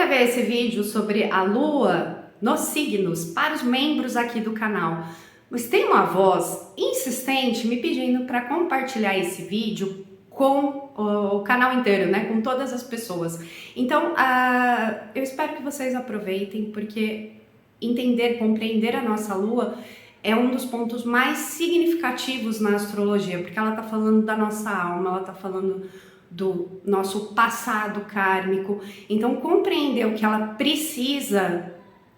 gravei esse vídeo sobre a Lua nos signos para os membros aqui do canal, mas tem uma voz insistente me pedindo para compartilhar esse vídeo com o canal inteiro, né? Com todas as pessoas. Então, eu espero que vocês aproveitem, porque entender, compreender a nossa Lua é um dos pontos mais significativos na astrologia, porque ela está falando da nossa alma, ela está falando do nosso passado kármico. Então, compreender o que ela precisa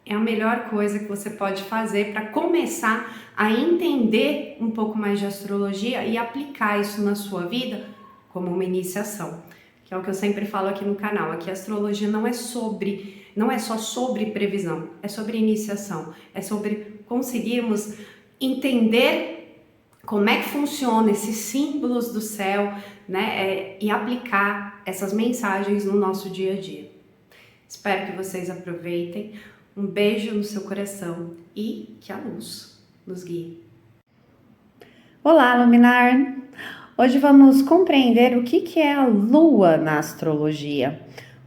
é a melhor coisa que você pode fazer para começar a entender um pouco mais de astrologia e aplicar isso na sua vida como uma iniciação, que é o que eu sempre falo aqui no canal. Aqui a astrologia não é só sobre previsão, é sobre iniciação, é sobre conseguirmos entender como é que funciona esses símbolos do céu, né, e aplicar essas mensagens no nosso dia a dia. Espero que vocês aproveitem. Um beijo no seu coração e que a luz nos guie. Olá, Luminar! Hoje vamos compreender o que é a Lua na astrologia.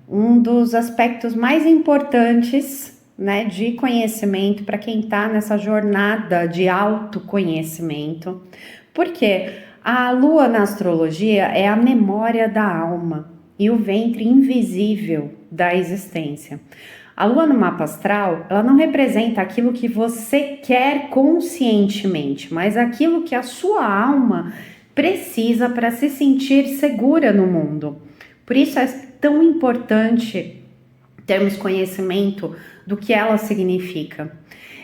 Um dos aspectos mais importantes, né, de conhecimento para quem está nessa jornada de autoconhecimento. Porque a Lua na astrologia é a memória da alma e o ventre invisível da existência. A Lua no mapa astral, ela não representa aquilo que você quer conscientemente, mas aquilo que a sua alma precisa para se sentir segura no mundo. Por isso é tão importante termos conhecimento do que ela significa.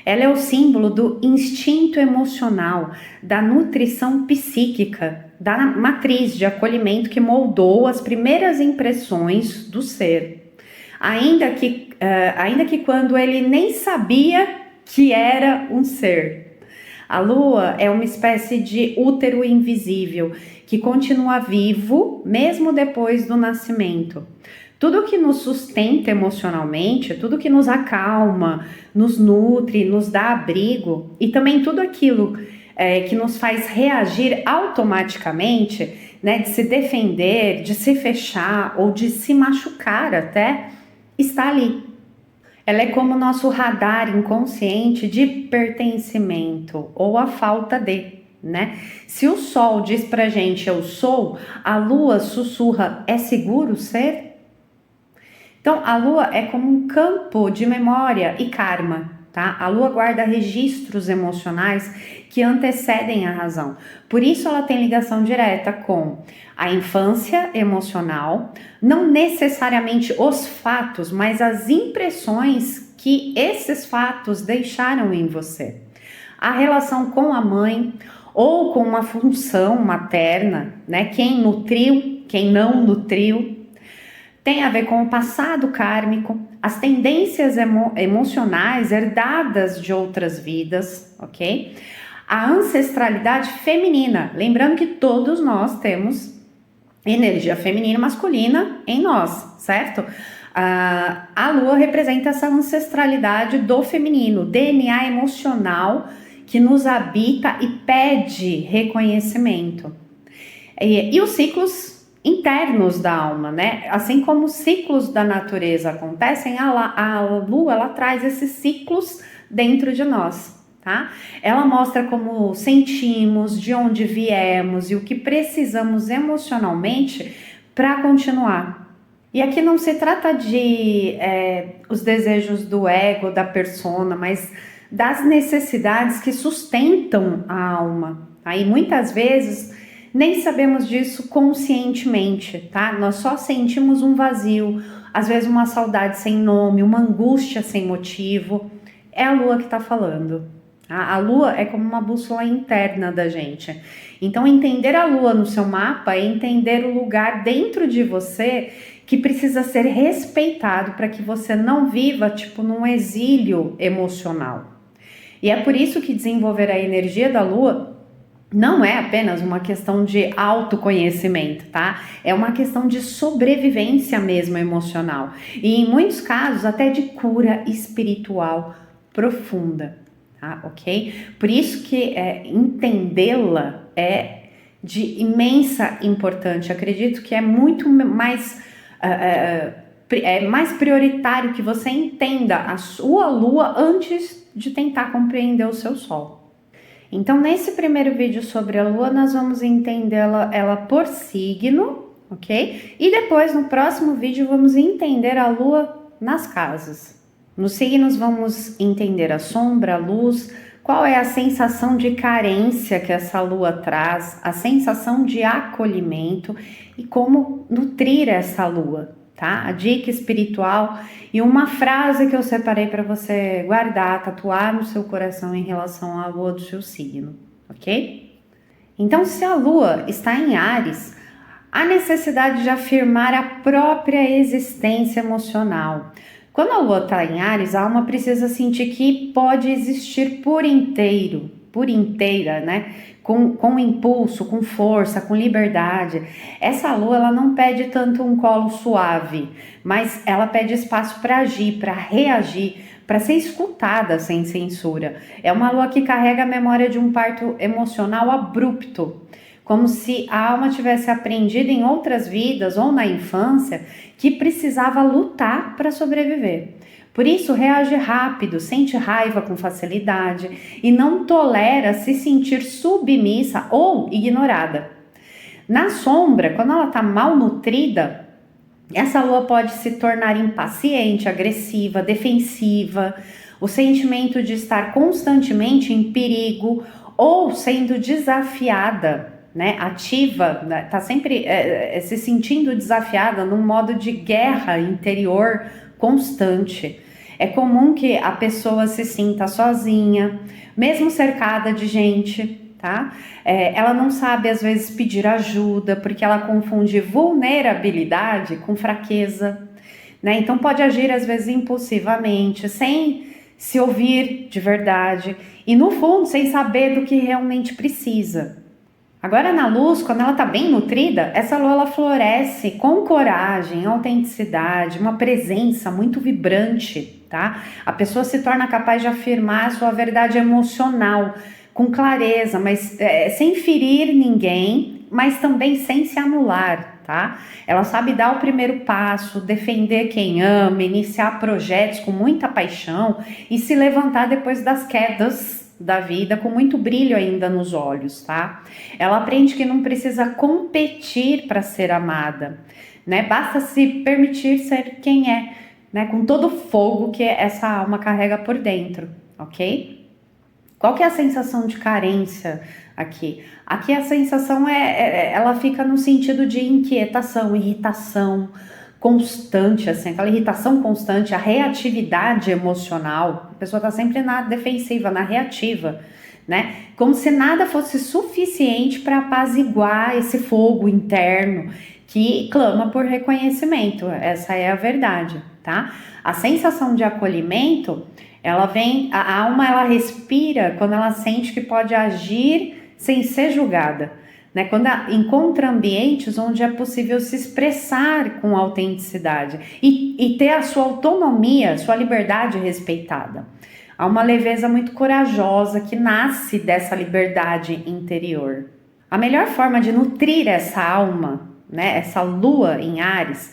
Ela é o símbolo do instinto emocional, da nutrição psíquica, da matriz de acolhimento que moldou as primeiras impressões do ser. Ainda que quando ele nem sabia que era um ser. A Lua é uma espécie de útero invisível que continua vivo mesmo depois do nascimento. Tudo que nos sustenta emocionalmente, tudo que nos acalma, nos nutre, nos dá abrigo e também tudo aquilo que nos faz reagir automaticamente, né, de se defender, de se fechar ou de se machucar até, está ali. Ela é como o nosso radar inconsciente de pertencimento ou a falta de, né? Se o sol diz pra gente eu sou, a lua sussurra é seguro ser? Então a lua é como um campo de memória e karma, tá? A lua guarda registros emocionais que antecedem a razão. Por isso ela tem ligação direta com a infância emocional, não necessariamente os fatos, mas as impressões que esses fatos deixaram em você. A relação com a mãe ou com uma função materna, né? Quem nutriu, quem não nutriu, tem a ver com o passado kármico, as tendências emocionais herdadas de outras vidas, ok? A ancestralidade feminina, lembrando que todos nós temos energia feminina e masculina em nós, certo? A Lua representa essa ancestralidade do feminino, DNA emocional que nos habita e pede reconhecimento. E os ciclos internos da alma, né? Assim como os ciclos da natureza acontecem, a Lua ela traz esses ciclos dentro de nós. Tá? Ela mostra como sentimos, de onde viemos e o que precisamos emocionalmente para continuar. E aqui não se trata de os desejos do ego, da persona, mas das necessidades que sustentam a alma. Tá? E muitas vezes nem sabemos disso conscientemente, tá? Nós só sentimos um vazio, às vezes uma saudade sem nome, uma angústia sem motivo. É a Lua que está falando. A Lua é como uma bússola interna da gente. Então, entender a Lua no seu mapa é entender o lugar dentro de você que precisa ser respeitado para que você não viva, tipo, num exílio emocional. E é por isso que desenvolver a energia da Lua não é apenas uma questão de autoconhecimento, tá? É uma questão de sobrevivência mesmo emocional. E em muitos casos, até de cura espiritual profunda. Tá, ok? Por isso que entendê-la é de imensa importância. Acredito que é muito mais é mais prioritário que você entenda a sua lua antes de tentar compreender o seu sol. Então, nesse primeiro vídeo sobre a lua, nós vamos entender ela por signo, ok? E depois, no próximo vídeo, vamos entender a lua nas casas. Nos signos, vamos entender a sombra, a luz, qual é a sensação de carência que essa lua traz, a sensação de acolhimento e como nutrir essa lua, tá? A dica espiritual e uma frase que eu separei para você guardar, tatuar no seu coração em relação à lua do seu signo, ok? Então, se a lua está em Áries, há necessidade de afirmar a própria existência emocional. Quando a lua está em Áries, a alma precisa sentir que pode existir por inteira, né? Com impulso, com força, com liberdade. Essa lua, ela não pede tanto um colo suave, mas ela pede espaço para agir, para reagir, para ser escutada sem censura. É uma lua que carrega a memória de um parto emocional abrupto, como se a alma tivesse aprendido em outras vidas ou na infância que precisava lutar para sobreviver. Por isso, reage rápido, sente raiva com facilidade e não tolera se sentir submissa ou ignorada. Na sombra, quando ela está mal nutrida, essa lua pode se tornar impaciente, agressiva, defensiva, o sentimento de estar constantemente em perigo ou sendo desafiada, né, ativa, né, tá sempre se sentindo desafiada num modo de guerra interior constante. É comum que a pessoa se sinta sozinha, mesmo cercada de gente, tá? Ela não sabe às vezes pedir ajuda, porque ela confunde vulnerabilidade com fraqueza, né? Então pode agir às vezes impulsivamente, sem se ouvir de verdade e no fundo sem saber do que realmente precisa. Agora na luz, quando ela está bem nutrida, essa lua ela floresce com coragem, autenticidade, uma presença muito vibrante, tá? A pessoa se torna capaz de afirmar a sua verdade emocional com clareza, mas sem ferir ninguém, mas também sem se anular, tá? Ela sabe dar o primeiro passo, defender quem ama, iniciar projetos com muita paixão e se levantar depois das quedas da vida com muito brilho ainda nos olhos, tá? Ela aprende que não precisa competir para ser amada, né? Basta se permitir ser quem é, né? Com todo o fogo que essa alma carrega por dentro, ok? Qual que é a sensação de carência aqui? Aqui a sensação ela fica no sentido de inquietação, irritação constante, assim, aquela irritação constante, a reatividade emocional. A pessoa tá sempre na defensiva, na reativa, né? Como se nada fosse suficiente para apaziguar esse fogo interno que clama por reconhecimento. Essa é a verdade, tá? A sensação de acolhimento, ela vem, a alma ela respira quando ela sente que pode agir sem ser julgada. Né, quando encontra ambientes onde é possível se expressar com autenticidade e ter a sua autonomia, sua liberdade respeitada. Há uma leveza muito corajosa que nasce dessa liberdade interior. A melhor forma de nutrir essa alma, né, essa lua em Áries,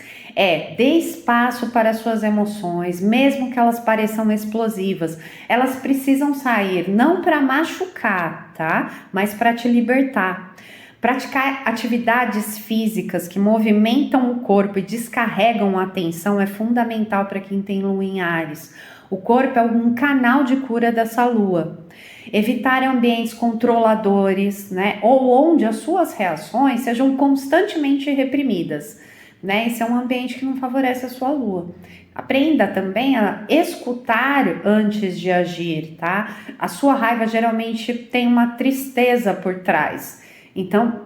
dê espaço para suas emoções, mesmo que elas pareçam explosivas. Elas precisam sair não para machucar, tá? Mas para te libertar. Praticar atividades físicas que movimentam o corpo e descarregam a atenção é fundamental para quem tem lua em Áries. O corpo é um canal de cura dessa lua. Evitar ambientes controladores, né? Ou onde as suas reações sejam constantemente reprimidas, né? Esse é um ambiente que não favorece a sua lua. Aprenda também a escutar antes de agir, tá? A sua raiva geralmente tem uma tristeza por trás. Então,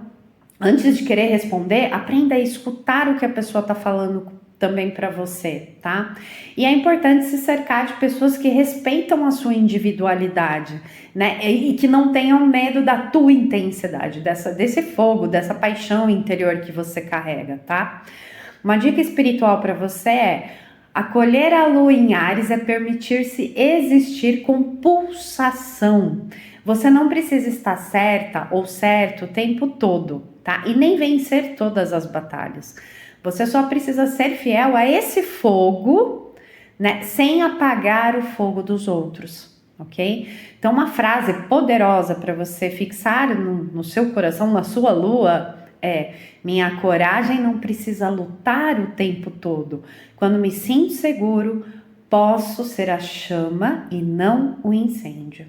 antes de querer responder, aprenda a escutar o que a pessoa está falando também para você, tá? E é importante se cercar de pessoas que respeitam a sua individualidade, né? E que não tenham medo da tua intensidade, desse fogo, dessa paixão interior que você carrega, tá? Uma dica espiritual para você é: acolher a lua em Áries é permitir-se existir com pulsação. Você não precisa estar certa ou certo o tempo todo, tá? E nem vencer todas as batalhas. Você só precisa ser fiel a esse fogo, né, sem apagar o fogo dos outros, ok? Então, uma frase poderosa para você fixar no seu coração, na sua lua, é: minha coragem não precisa lutar o tempo todo. Quando me sinto seguro, posso ser a chama e não o incêndio.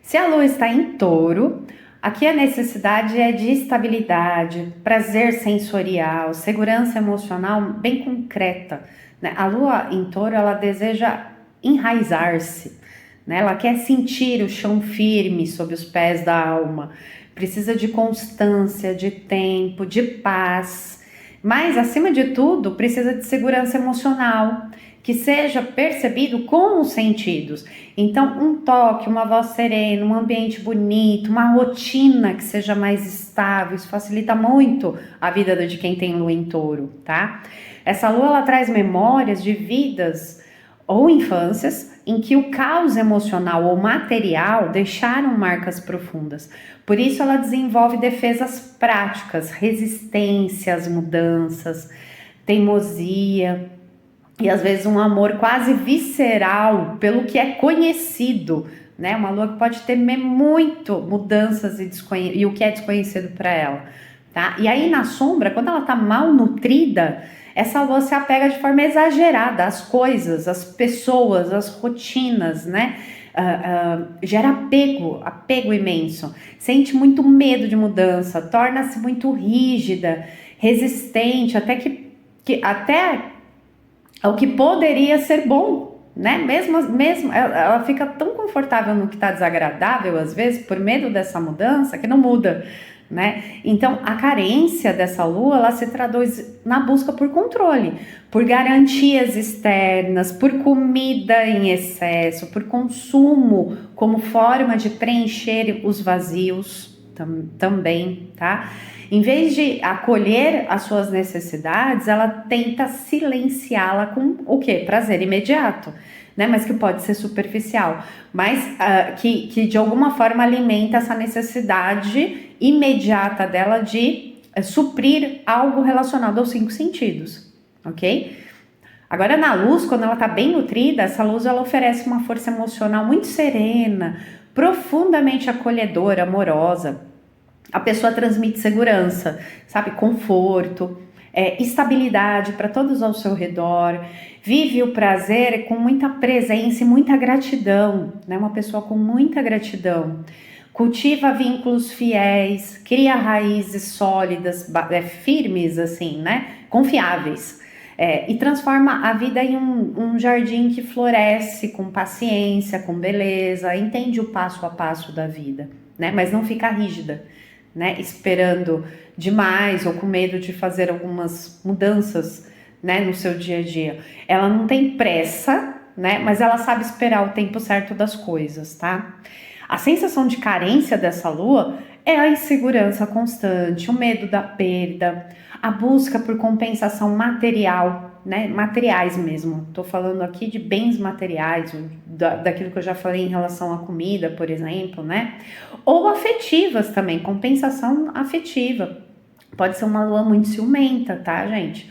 Se a lua está em touro, aqui a necessidade é de estabilidade, prazer sensorial, segurança emocional bem concreta, né? A lua em touro, ela deseja enraizar-se, né? Ela quer sentir o chão firme sob os pés da alma, precisa de constância, de tempo, de paz, mas acima de tudo precisa de segurança emocional, que seja percebido com os sentidos. Então, um toque, uma voz serena, um ambiente bonito, uma rotina que seja mais estável, isso facilita muito a vida de quem tem lua em touro, tá? Essa lua, ela traz memórias de vidas ou infâncias em que o caos emocional ou material deixaram marcas profundas. Por isso, ela desenvolve defesas práticas, resistência às mudanças, teimosia, e às vezes um amor quase visceral pelo que é conhecido, né? Uma lua que pode temer muito mudanças e o que é desconhecido para ela, tá? E aí na sombra, quando ela tá mal nutrida, essa lua se apega de forma exagerada às coisas, às pessoas, às rotinas, né? Gera apego imenso, sente muito medo de mudança, torna-se muito rígida, resistente, até o que poderia ser bom, né? Mesmo ela fica tão confortável no que está desagradável, às vezes, por medo dessa mudança, que não muda, né? Então, a carência dessa lua, ela se traduz na busca por controle, por garantias externas, por comida em excesso, por consumo como forma de preencher os vazios também, tá? Em vez de acolher as suas necessidades, ela tenta silenciá-la com o quê? Prazer imediato, né? Mas que pode ser superficial, mas que de alguma forma alimenta essa necessidade imediata dela de suprir algo relacionado aos 5 sentidos, ok? Agora na luz, quando ela está bem nutrida, essa luz ela oferece uma força emocional muito serena, profundamente acolhedora, amorosa. A pessoa transmite segurança, sabe, conforto, estabilidade para todos ao seu redor, vive o prazer com muita presença e muita gratidão, né? Uma pessoa com muita gratidão, cultiva vínculos fiéis, cria raízes sólidas, firmes assim, né? Confiáveis, e transforma a vida em um jardim que floresce com paciência, com beleza, entende o passo a passo da vida, né? Mas não fica rígida, né, esperando demais ou com medo de fazer algumas mudanças, né, no seu dia a dia. Ela não tem pressa, né, mas ela sabe esperar o tempo certo das coisas, tá? A sensação de carência dessa lua é a insegurança constante, o medo da perda, a busca por compensação material, né, materiais mesmo. Tô falando aqui de bens materiais, daquilo que eu já falei em relação à comida, por exemplo, né? Ou afetivas também, compensação afetiva. Pode ser uma lua muito ciumenta, tá, gente?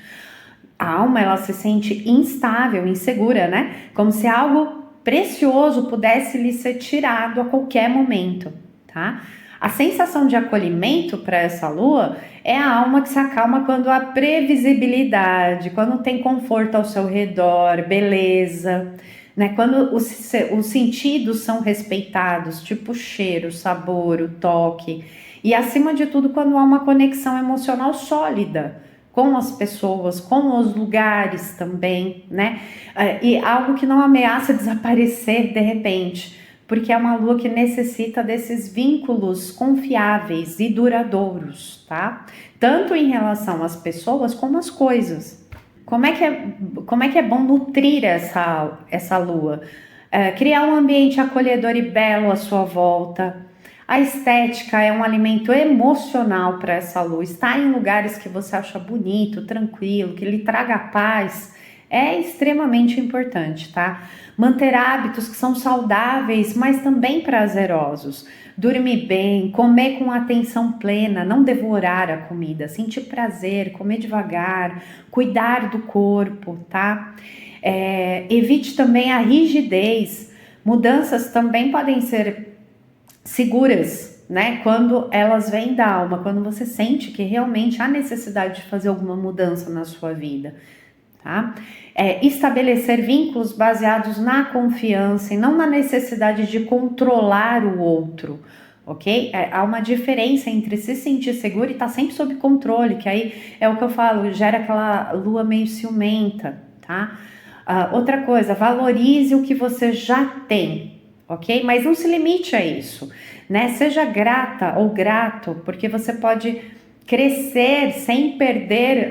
A alma, ela se sente instável, insegura, né? Como se algo precioso pudesse lhe ser tirado a qualquer momento, tá? A sensação de acolhimento para essa lua é a alma que se acalma quando há previsibilidade, quando tem conforto ao seu redor, beleza, né? Quando os sentidos são respeitados, tipo o cheiro, o sabor, o toque, e acima de tudo, quando há uma conexão emocional sólida com as pessoas, com os lugares também, né? E algo que não ameaça desaparecer de repente, porque é uma lua que necessita desses vínculos confiáveis e duradouros, tá? Tanto em relação às pessoas como às coisas. Como é que é bom nutrir essa lua? Criar um ambiente acolhedor e belo à sua volta. A estética é um alimento emocional para essa lua. Estar em lugares que você acha bonito, tranquilo, que lhe traga paz, é extremamente importante, tá? Manter hábitos que são saudáveis, mas também prazerosos. Dormir bem, comer com atenção plena, não devorar a comida, sentir prazer, comer devagar, cuidar do corpo, tá? Evite também a rigidez. Mudanças também podem ser seguras, né? Quando elas vêm da alma, quando você sente que realmente há necessidade de fazer alguma mudança na sua vida, tá? Estabelecer vínculos baseados na confiança e não na necessidade de controlar o outro, ok? Há uma diferença entre se sentir seguro e estar sempre sob controle, que aí é o que eu falo, gera aquela lua meio ciumenta, tá? Outra coisa, valorize o que você já tem, ok? Mas não se limite a isso, né? Seja grata ou grato, porque você pode crescer sem perder,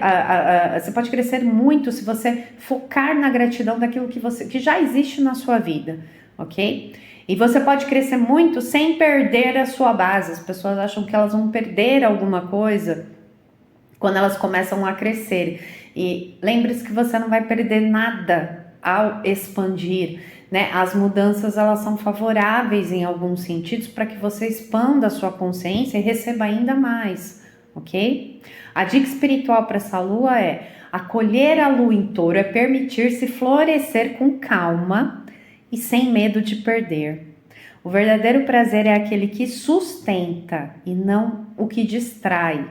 você pode crescer muito se você focar na gratidão daquilo que já existe na sua vida, ok? E você pode crescer muito sem perder a sua base. As pessoas acham que elas vão perder alguma coisa quando elas começam a crescer. E lembre-se que você não vai perder nada ao expandir, né? As mudanças, elas são favoráveis em alguns sentidos para que você expanda a sua consciência e receba ainda mais, ok? A dica espiritual para essa lua é: acolher a lua em touro é permitir-se florescer com calma e sem medo de perder. O verdadeiro prazer é aquele que sustenta e não o que distrai,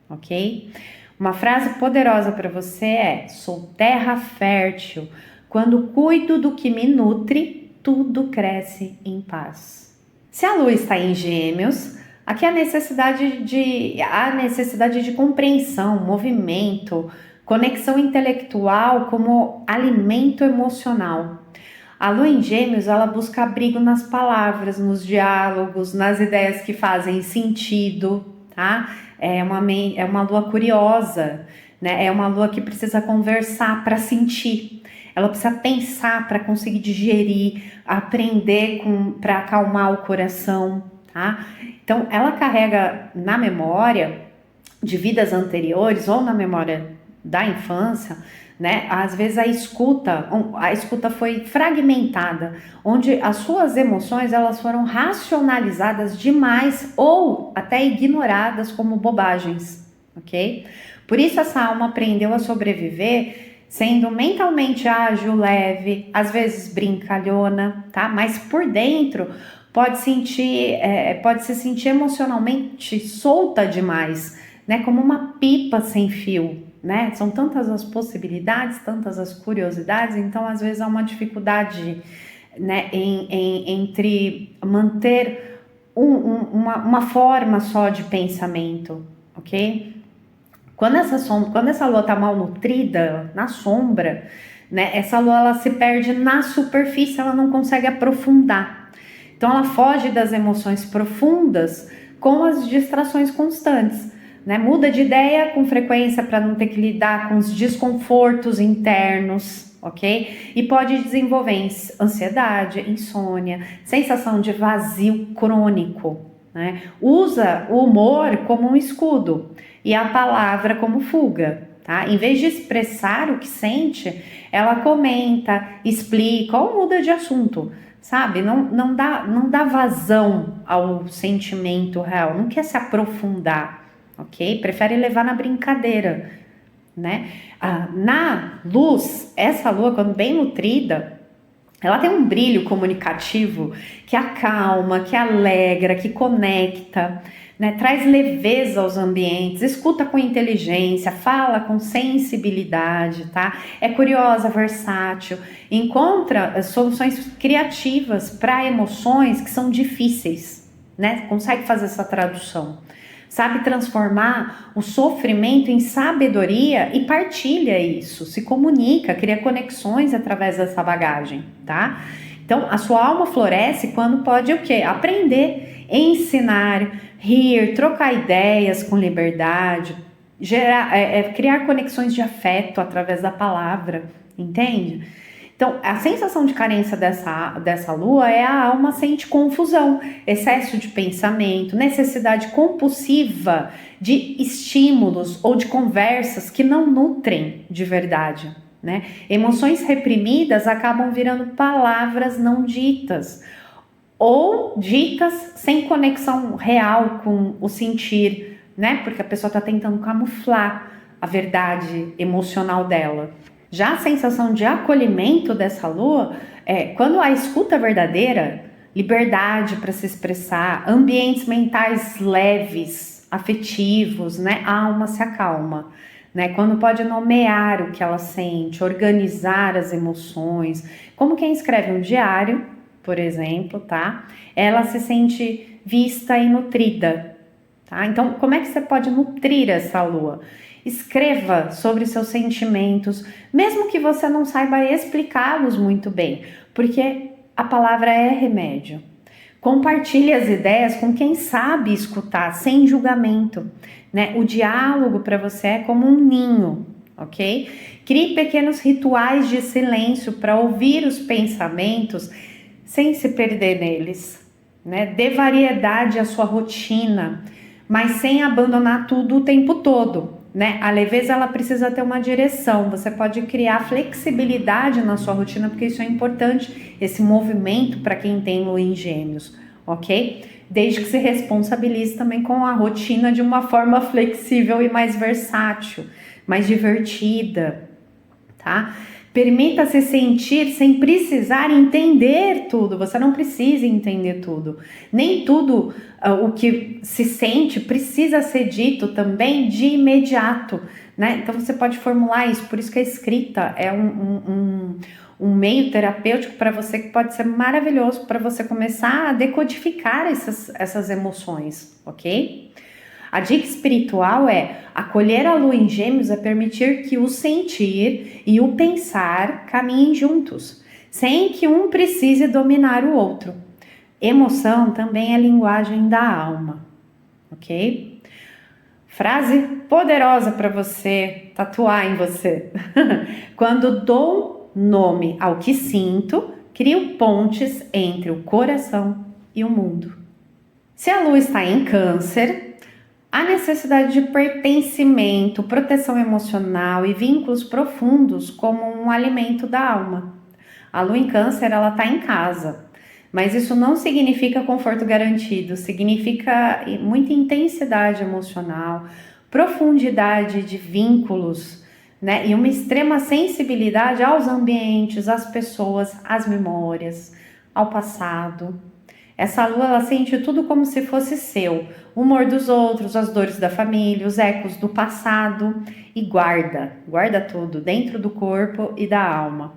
ok? Uma frase poderosa para você é: sou terra fértil, quando cuido do que me nutre, tudo cresce em paz. Se a lua está em Gêmeos, aqui há a necessidade de compreensão, movimento, conexão intelectual como alimento emocional. A lua em Gêmeos, ela busca abrigo nas palavras, nos diálogos, nas ideias que fazem sentido, tá? É uma lua curiosa, né? É uma lua que precisa conversar para sentir. Ela precisa pensar para conseguir digerir, aprender para acalmar o coração, tá? Então, ela carrega na memória de vidas anteriores ou na memória da infância, né? Às vezes a escuta foi fragmentada, onde as suas emoções, elas foram racionalizadas demais ou até ignoradas como bobagens, ok? Por isso essa alma aprendeu a sobreviver sendo mentalmente ágil, leve, às vezes brincalhona, tá? Mas por dentro pode se sentir emocionalmente solta demais, né? Como uma pipa sem fio, né? São tantas as possibilidades, tantas as curiosidades, então às vezes há uma dificuldade, né, entre manter uma forma só de pensamento, ok? Quando essa lua tá mal nutrida, na sombra, né, essa lua ela se perde na superfície, ela não consegue aprofundar. Então ela foge das emoções profundas com as distrações constantes, né? Muda de ideia com frequência para não ter que lidar com os desconfortos internos, ok? E pode desenvolver ansiedade, insônia, sensação de vazio crônico, né? Usa o humor como um escudo e a palavra como fuga, tá? Em vez de expressar o que sente, ela comenta, explica ou muda de assunto, sabe? Não dá vazão ao sentimento real, não quer se aprofundar, ok? Prefere levar na brincadeira, né? Na luz, essa lua, quando bem nutrida, ela tem um brilho comunicativo que acalma, que alegra, que conecta, né? Traz leveza aos ambientes, escuta com inteligência, fala com sensibilidade, tá? É curiosa, versátil, encontra soluções criativas para emoções que são difíceis, né? Consegue fazer essa tradução. Sabe transformar o sofrimento em sabedoria e partilha isso, se comunica, cria conexões através dessa bagagem, tá? Então, a sua alma floresce quando pode o quê? Aprender, ensinar, rir, trocar ideias com liberdade, criar conexões de afeto através da palavra, entende? Então, a sensação de carência dessa lua é a alma sente confusão, excesso de pensamento, necessidade compulsiva de estímulos ou de conversas que não nutrem de verdade, né? Emoções reprimidas acabam virando palavras não ditas ou ditas sem conexão real com o sentir, né? Porque a pessoa está tentando camuflar a verdade emocional dela. Já a sensação de acolhimento dessa lua é quando a escuta verdadeira, liberdade para se expressar, ambientes mentais leves, afetivos, né? A alma se acalma, né? Quando pode nomear o que ela sente, organizar as emoções, como quem escreve um diário, por exemplo, tá? Ela se sente vista e nutrida, tá? Então, como é que você pode nutrir essa lua? Escreva sobre seus sentimentos, mesmo que você não saiba explicá-los muito bem, porque a palavra é remédio. Compartilhe as ideias com quem sabe escutar, sem julgamento, né? O diálogo para você é como um ninho, ok? Crie pequenos rituais de silêncio para ouvir os pensamentos sem se perder neles, né? Dê variedade à sua rotina, mas sem abandonar tudo o tempo todo, né? A leveza ela precisa ter uma direção. Você pode criar flexibilidade na sua rotina, porque isso é importante, esse movimento para quem tem lua em Gêmeos, ok? Desde que se responsabilize também com a rotina de uma forma flexível e mais versátil, mais divertida, tá? Permita-se sentir sem precisar entender tudo. Você não precisa entender tudo. Nem tudo o que se sente precisa ser dito também de imediato, né? Então você pode formular isso. Por isso que a escrita é um meio terapêutico para você que pode ser maravilhoso para você começar a decodificar essas emoções, ok? A dica espiritual é acolher a lua em Gêmeos é permitir que o sentir e o pensar caminhem juntos, sem que um precise dominar o outro. Emoção também é linguagem da alma, ok? Frase poderosa para você tatuar em você. Quando dou nome ao que sinto, crio pontes entre o coração e o mundo. Se a lua está em Câncer, a necessidade de pertencimento, proteção emocional e vínculos profundos como um alimento da alma. A lua em Câncer, ela está em casa, mas isso não significa conforto garantido, significa muita intensidade emocional, profundidade de vínculos, né? E uma extrema sensibilidade aos ambientes, às pessoas, às memórias, ao passado. Essa lua, ela sente tudo como se fosse seu, o humor dos outros, as dores da família, os ecos do passado e guarda tudo dentro do corpo e da alma.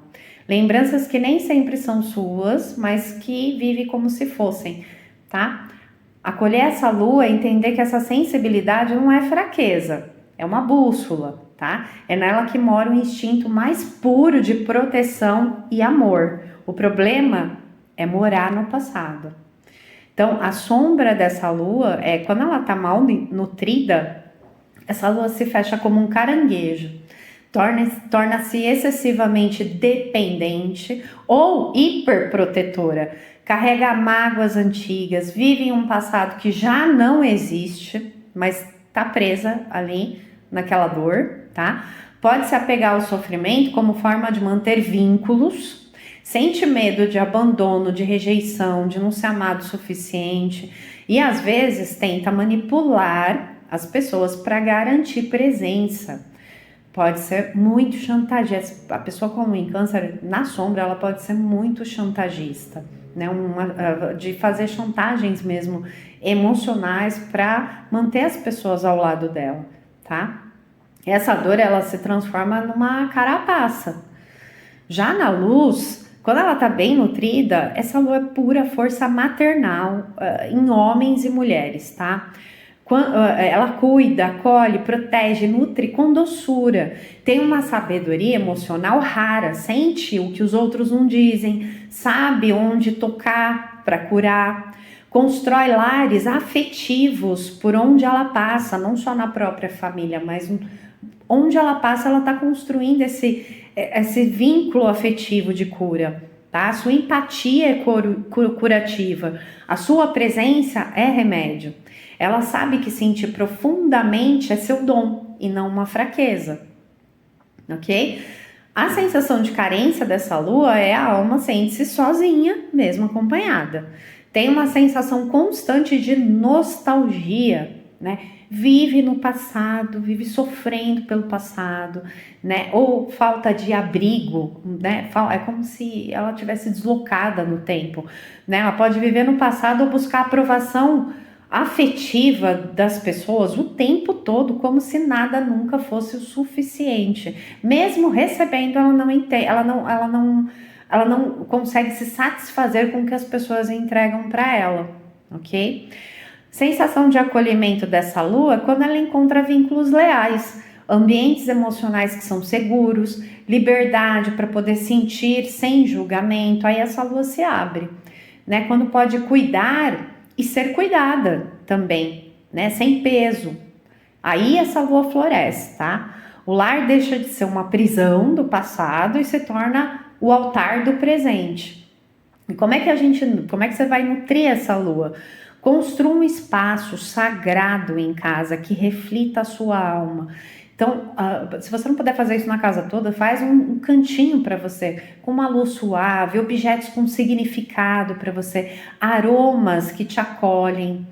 Lembranças que nem sempre são suas, mas que vive como se fossem, tá? Acolher essa lua é entender que essa sensibilidade não é fraqueza, é uma bússola, tá? É nela que mora o instinto mais puro de proteção e amor. O problema é morar no passado. Então, a sombra dessa lua é quando ela tá mal nutrida, essa lua se fecha como um caranguejo, torna-se excessivamente dependente ou hiperprotetora, carrega mágoas antigas, vive em um passado que já não existe, mas tá presa ali naquela dor, tá? Pode se apegar ao sofrimento como forma de manter vínculos. Sente medo de abandono, de rejeição, de não ser amado o suficiente e às vezes tenta manipular as pessoas para garantir presença. Pode ser muito chantagista. A pessoa com lua em Câncer na sombra, ela pode ser muito chantagista, né? De fazer chantagens mesmo emocionais para manter as pessoas ao lado dela, tá? Essa dor, ela se transforma numa carapaça. Já na luz, quando ela tá bem nutrida, essa lua é pura força maternal em homens e mulheres, tá? Ela cuida, acolhe, protege, nutre com doçura. Tem uma sabedoria emocional rara, sente o que os outros não dizem, sabe onde tocar para curar. Constrói lares afetivos por onde ela passa, não só na própria família, mas onde ela passa, ela está construindo esse vínculo afetivo de cura, tá? A sua empatia é curativa, a sua presença é remédio. Ela sabe que sentir profundamente é seu dom e não uma fraqueza, ok? A sensação de carência dessa lua é a alma sente-se sozinha, mesmo acompanhada. Tem uma sensação constante de nostalgia, né? Vive no passado, vive sofrendo pelo passado, né? Ou falta de abrigo, né? É como se ela tivesse deslocada no tempo, né? Ela pode viver no passado ou buscar aprovação afetiva das pessoas o tempo todo, como se nada nunca fosse o suficiente. Mesmo recebendo, ela não consegue se satisfazer com o que as pessoas entregam para ela, ok? Sensação de acolhimento dessa lua quando ela encontra vínculos leais, ambientes emocionais que são seguros, liberdade para poder sentir sem julgamento, aí essa lua se abre, né? Quando pode cuidar e ser cuidada também, né? Sem peso. Aí essa lua floresce, tá? O lar deixa de ser uma prisão do passado e se torna o altar do presente. E como é que você vai nutrir essa lua? Construa um espaço sagrado em casa que reflita a sua alma. Então, se você não puder fazer isso na casa toda, faz um cantinho para você, com uma luz suave, objetos com significado para você, aromas que te acolhem,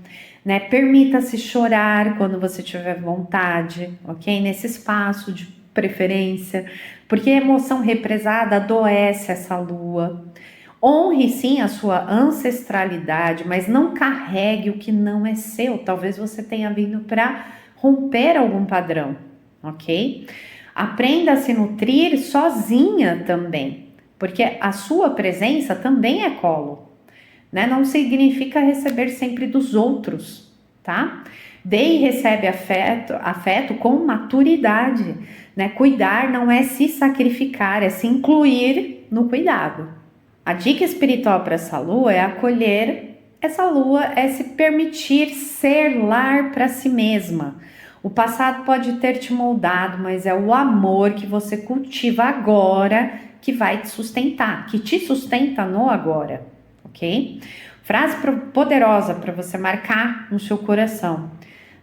né? Permita-se chorar quando você tiver vontade, ok? Nesse espaço de preferência, porque a emoção represada adoece essa lua. Honre sim a sua ancestralidade, mas não carregue o que não é seu. Talvez você tenha vindo para romper algum padrão, ok? Aprenda a se nutrir sozinha também, porque a sua presença também é colo, né? Não significa receber sempre dos outros, tá? Dê e recebe afeto com maturidade, né? Cuidar não é se sacrificar, é se incluir no cuidado. A dica espiritual para essa lua é acolher essa lua, é se permitir ser lar para si mesma. O passado pode ter te moldado, mas é o amor que você cultiva agora que vai te sustentar, que te sustenta no agora, ok? Frase poderosa para você marcar no seu coração,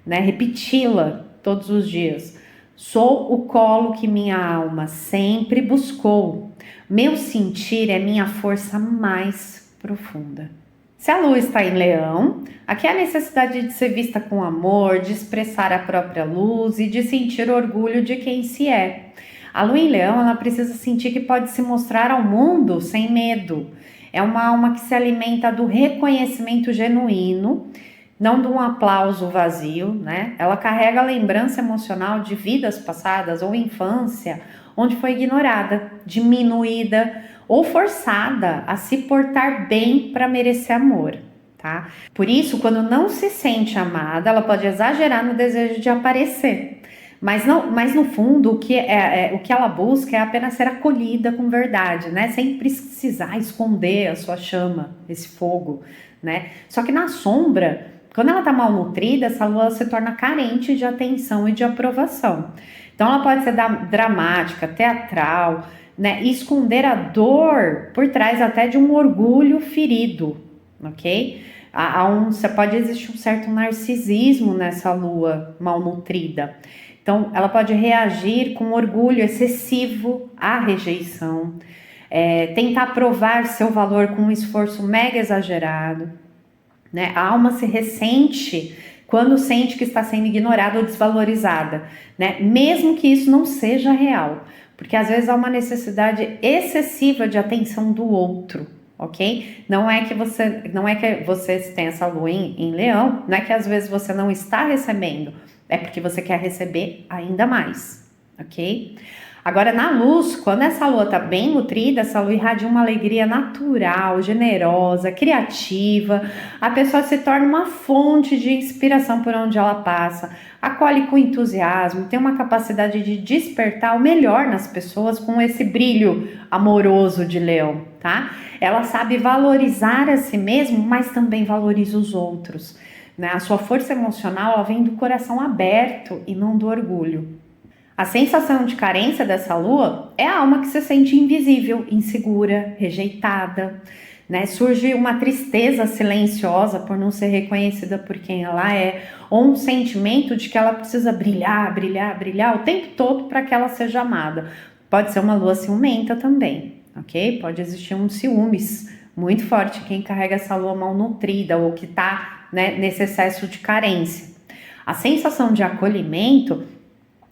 né? Repeti-la todos os dias. Sou o colo que minha alma sempre buscou. Meu sentir é minha força mais profunda. Se a lua está em Leão, aqui é a necessidade de ser vista com amor, de expressar a própria luz e de sentir orgulho de quem se é. A lua em Leão, ela precisa sentir que pode se mostrar ao mundo sem medo. É uma alma que se alimenta do reconhecimento genuíno, não de um aplauso vazio, né? Ela carrega a lembrança emocional de vidas passadas ou infância, onde foi ignorada, diminuída ou forçada a se portar bem para merecer amor, tá? Por isso, quando não se sente amada, ela pode exagerar no desejo de aparecer. Mas no fundo, o que ela busca é apenas ser acolhida com verdade, né? Sem precisar esconder a sua chama, esse fogo, né? Só que na sombra, quando ela tá mal nutrida, essa lua se torna carente de atenção e de aprovação. Então ela pode ser dramática, teatral, né? E esconder a dor por trás até de um orgulho ferido, ok? Pode existir um certo narcisismo nessa lua mal nutrida. Então ela pode reagir com orgulho excessivo à rejeição, tentar provar seu valor com um esforço mega exagerado, né? A alma se ressente quando sente que está sendo ignorada ou desvalorizada, né? Mesmo que isso não seja real, porque às vezes há uma necessidade excessiva de atenção do outro, ok? Não é que você tem essa lua em Leão, não é que às vezes você não está recebendo, é porque você quer receber ainda mais, ok? Agora, na luz, quando essa lua está bem nutrida, essa lua irradia uma alegria natural, generosa, criativa. A pessoa se torna uma fonte de inspiração por onde ela passa, acolhe com entusiasmo, tem uma capacidade de despertar o melhor nas pessoas com esse brilho amoroso de Leão, tá? Ela sabe valorizar a si mesma, mas também valoriza os outros, né? A sua força emocional, ela vem do coração aberto e não do orgulho. A sensação de carência dessa lua é a alma que se sente invisível, insegura, rejeitada, né? Surge uma tristeza silenciosa por não ser reconhecida por quem ela é, ou um sentimento de que ela precisa brilhar, brilhar, brilhar o tempo todo para que ela seja amada. Pode ser uma lua ciumenta também, ok? Pode existir um ciúmes muito forte quem carrega essa lua mal nutrida ou que está, né, nesse excesso de carência. A sensação de acolhimento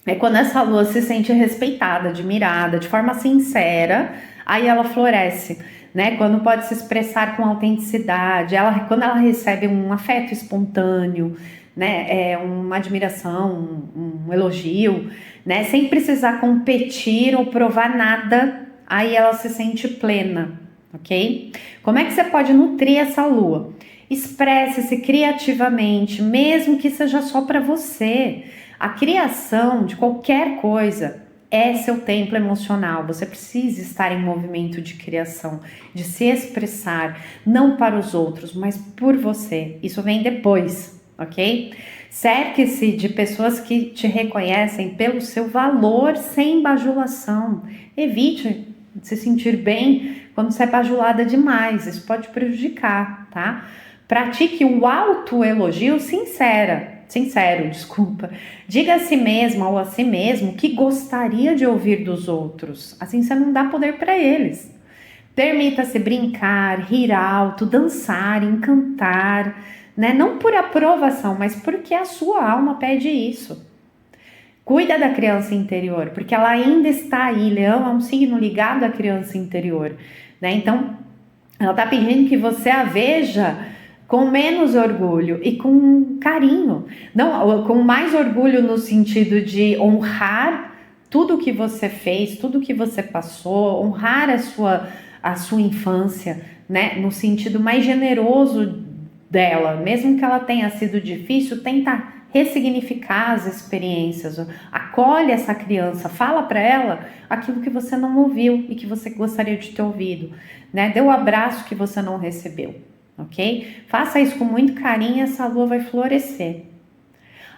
é quando essa lua se sente respeitada, admirada, de forma sincera, aí ela floresce, né? Quando pode se expressar com autenticidade, quando ela recebe um afeto espontâneo, né? Uma admiração, um elogio, né? Sem precisar competir ou provar nada, aí ela se sente plena, ok? Como é que você pode nutrir essa lua? Expresse-se criativamente, mesmo que seja só para você. A criação de qualquer coisa é seu templo emocional. Você precisa estar em movimento de criação, de se expressar, não para os outros, mas por você. Isso vem depois, ok? Cerque-se de pessoas que te reconhecem pelo seu valor sem bajulação. Evite se sentir bem quando você é bajulada demais. Isso pode prejudicar, tá? Pratique o autoelogio sincero, desculpa. Diga a si mesma ou a si mesmo que gostaria de ouvir dos outros. Assim você não dá poder para eles. Permita-se brincar, rir alto, dançar, encantar, né? Não por aprovação, mas porque a sua alma pede isso. Cuida da criança interior, porque ela ainda está aí. Leão é um signo ligado à criança interior, né? Então, ela está pedindo que você a veja com menos orgulho e com carinho. Não, com mais orgulho no sentido de honrar tudo que você fez, tudo que você passou, honrar a sua infância, né? No sentido mais generoso dela, mesmo que ela tenha sido difícil, tenta ressignificar as experiências, acolhe essa criança, fala para ela aquilo que você não ouviu e que você gostaria de ter ouvido, né? Dê o abraço que você não recebeu, ok? Faça isso com muito carinho e essa lua vai florescer.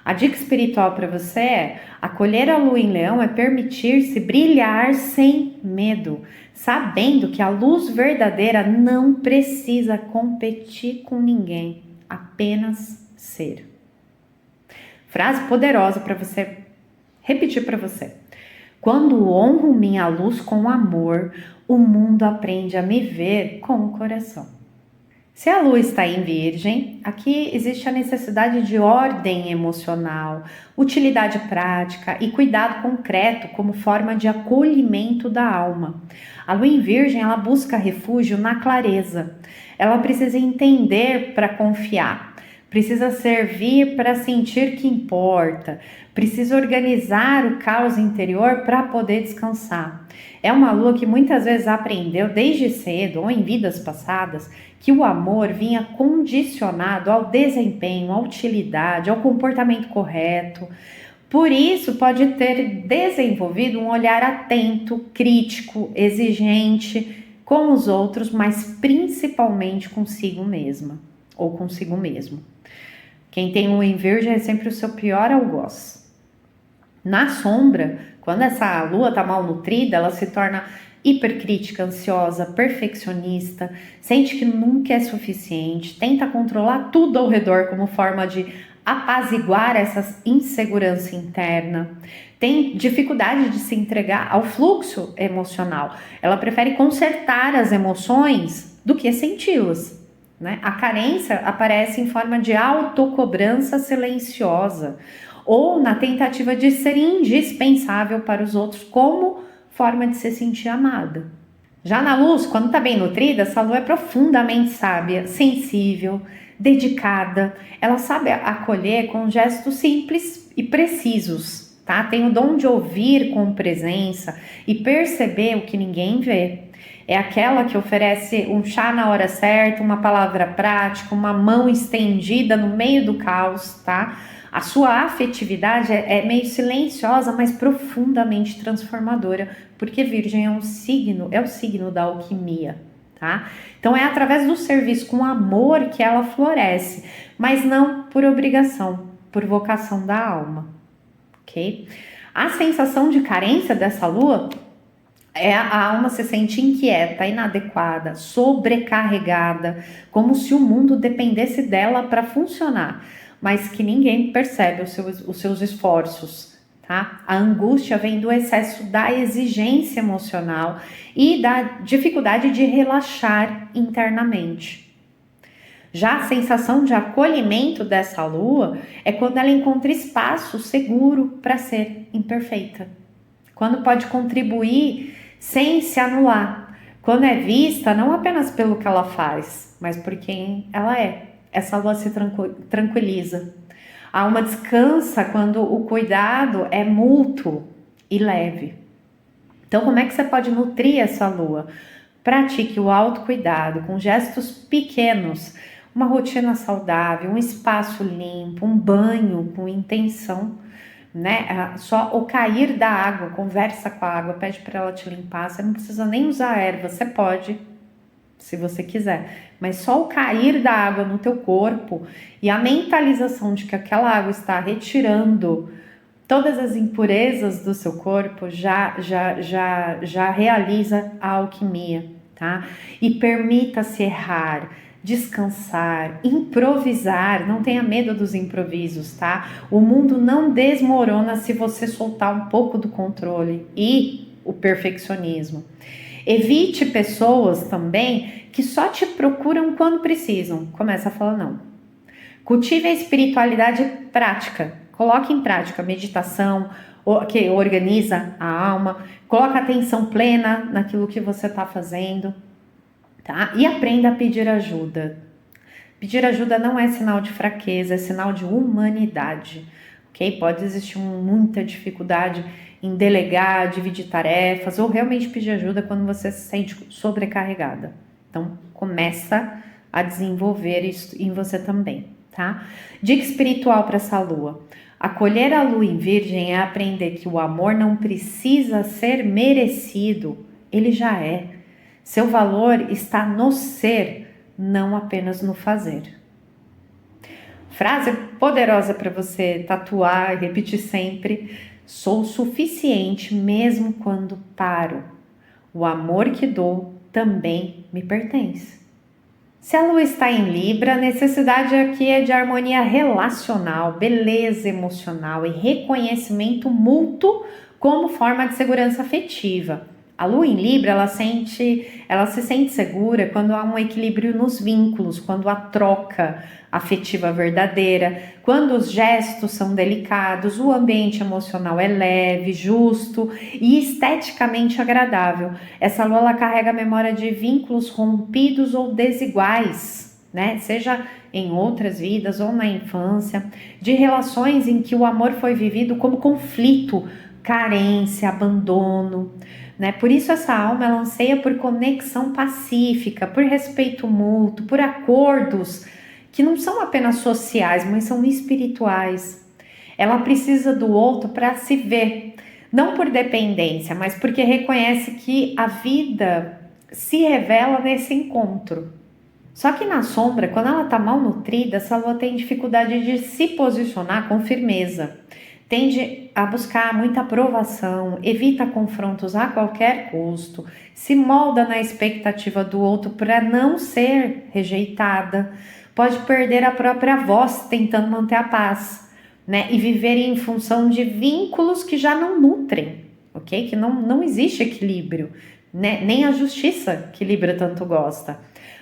A dica espiritual para você é: acolher a lua em Leão é permitir-se brilhar sem medo, sabendo que a luz verdadeira não precisa competir com ninguém, apenas ser. Frase poderosa para você repetir para você: quando honro minha luz com amor, o mundo aprende a me ver com o coração. Se a lua está em Virgem, aqui existe a necessidade de ordem emocional, utilidade prática e cuidado concreto como forma de acolhimento da alma. A lua em Virgem, ela busca refúgio na clareza. Ela precisa entender para confiar, precisa servir para sentir que importa, precisa organizar o caos interior para poder descansar. É uma lua que muitas vezes aprendeu desde cedo ou em vidas passadas que o amor vinha condicionado ao desempenho, à utilidade, ao comportamento correto. Por isso pode ter desenvolvido um olhar atento, crítico, exigente com os outros, mas principalmente consigo mesma ou consigo mesmo. Quem tem lua em Virgem é sempre o seu pior algoz. Na sombra, quando essa lua está mal nutrida, ela se torna hipercrítica, ansiosa, perfeccionista, sente que nunca é suficiente, tenta controlar tudo ao redor como forma de apaziguar essa insegurança interna, tem dificuldade de se entregar ao fluxo emocional. Ela prefere consertar as emoções do que senti-las, né? A carência aparece em forma de autocobrança silenciosa ou na tentativa de ser indispensável para os outros como forma de se sentir amada. Já na luz, quando está bem nutrida, essa lua é profundamente sábia, sensível, dedicada. Ela sabe acolher com gestos simples e precisos, tá? Tem o dom de ouvir com presença e perceber o que ninguém vê. É aquela que oferece um chá na hora certa, uma palavra prática, uma mão estendida no meio do caos, tá? A sua afetividade é meio silenciosa, mas profundamente transformadora, porque Virgem é o signo da alquimia, tá? Então é através do serviço com amor que ela floresce, mas não por obrigação, por vocação da alma, ok? A sensação de carência dessa lua é a alma se sente inquieta, inadequada, sobrecarregada, como se o mundo dependesse dela para funcionar, mas que ninguém percebe os seus esforços, tá? A angústia vem do excesso da exigência emocional e da dificuldade de relaxar internamente. Já a sensação de acolhimento dessa lua é quando ela encontra espaço seguro para ser imperfeita. Quando pode contribuir sem se anular. Quando é vista não apenas pelo que ela faz, mas por quem ela é. Essa lua se tranquiliza. A alma descansa quando o cuidado é mútuo e leve. Então, como é que você pode nutrir essa lua? Pratique o autocuidado com gestos pequenos, uma rotina saudável, um espaço limpo, um banho com intenção, né? Só o cair da água, conversa com a água, pede para ela te limpar. Você não precisa nem usar erva, você pode, se você quiser, mas só o cair da água no teu corpo e a mentalização de que aquela água está retirando todas as impurezas do seu corpo já realiza a alquimia, tá? E permita-se errar, descansar, improvisar, não tenha medo dos improvisos, tá? O mundo não desmorona se você soltar um pouco do controle e o perfeccionismo. Evite pessoas também que só te procuram quando precisam. Começa a falar não. Cultive a espiritualidade prática. Coloque em prática meditação, que organiza a alma. Coloque atenção plena naquilo que você está fazendo. Tá? E aprenda a pedir ajuda. Pedir ajuda não é sinal de fraqueza, é sinal de humanidade. Okay? Pode existir muita dificuldade em delegar, dividir tarefas ou realmente pedir ajuda quando você se sente sobrecarregada. Então, começa a desenvolver isso em você também, tá? Dica espiritual para essa lua. Acolher a lua em Virgem é aprender que o amor não precisa ser merecido, ele já é. Seu valor está no ser, não apenas no fazer. Frase poderosa para você tatuar e repetir sempre. Sou suficiente mesmo quando paro. O amor que dou também me pertence. Se a lua está em Libra, a necessidade aqui é de harmonia relacional, beleza emocional e reconhecimento mútuo como forma de segurança afetiva. A lua em Libra, ela se sente segura quando há um equilíbrio nos vínculos, quando há troca afetiva verdadeira, quando os gestos são delicados, o ambiente emocional é leve, justo e esteticamente agradável. Essa lua, ela carrega a memória de vínculos rompidos ou desiguais, né? Seja em outras vidas ou na infância, de relações em que o amor foi vivido como conflito, carência, abandono. Né? Por isso essa alma ela anseia por conexão pacífica, por respeito mútuo, por acordos que não são apenas sociais, mas são espirituais. Ela precisa do outro para se ver, não por dependência, mas porque reconhece que a vida se revela nesse encontro. Só que na sombra, quando ela está mal nutrida, essa lua tem dificuldade de se posicionar com firmeza. Tende a buscar muita aprovação, evita confrontos a qualquer custo, se molda na expectativa do outro para não ser rejeitada, pode perder a própria voz tentando manter a paz, né? E viver em função de vínculos que já não nutrem, ok? Que não existe equilíbrio, né? Nem a justiça que Libra tanto gosta.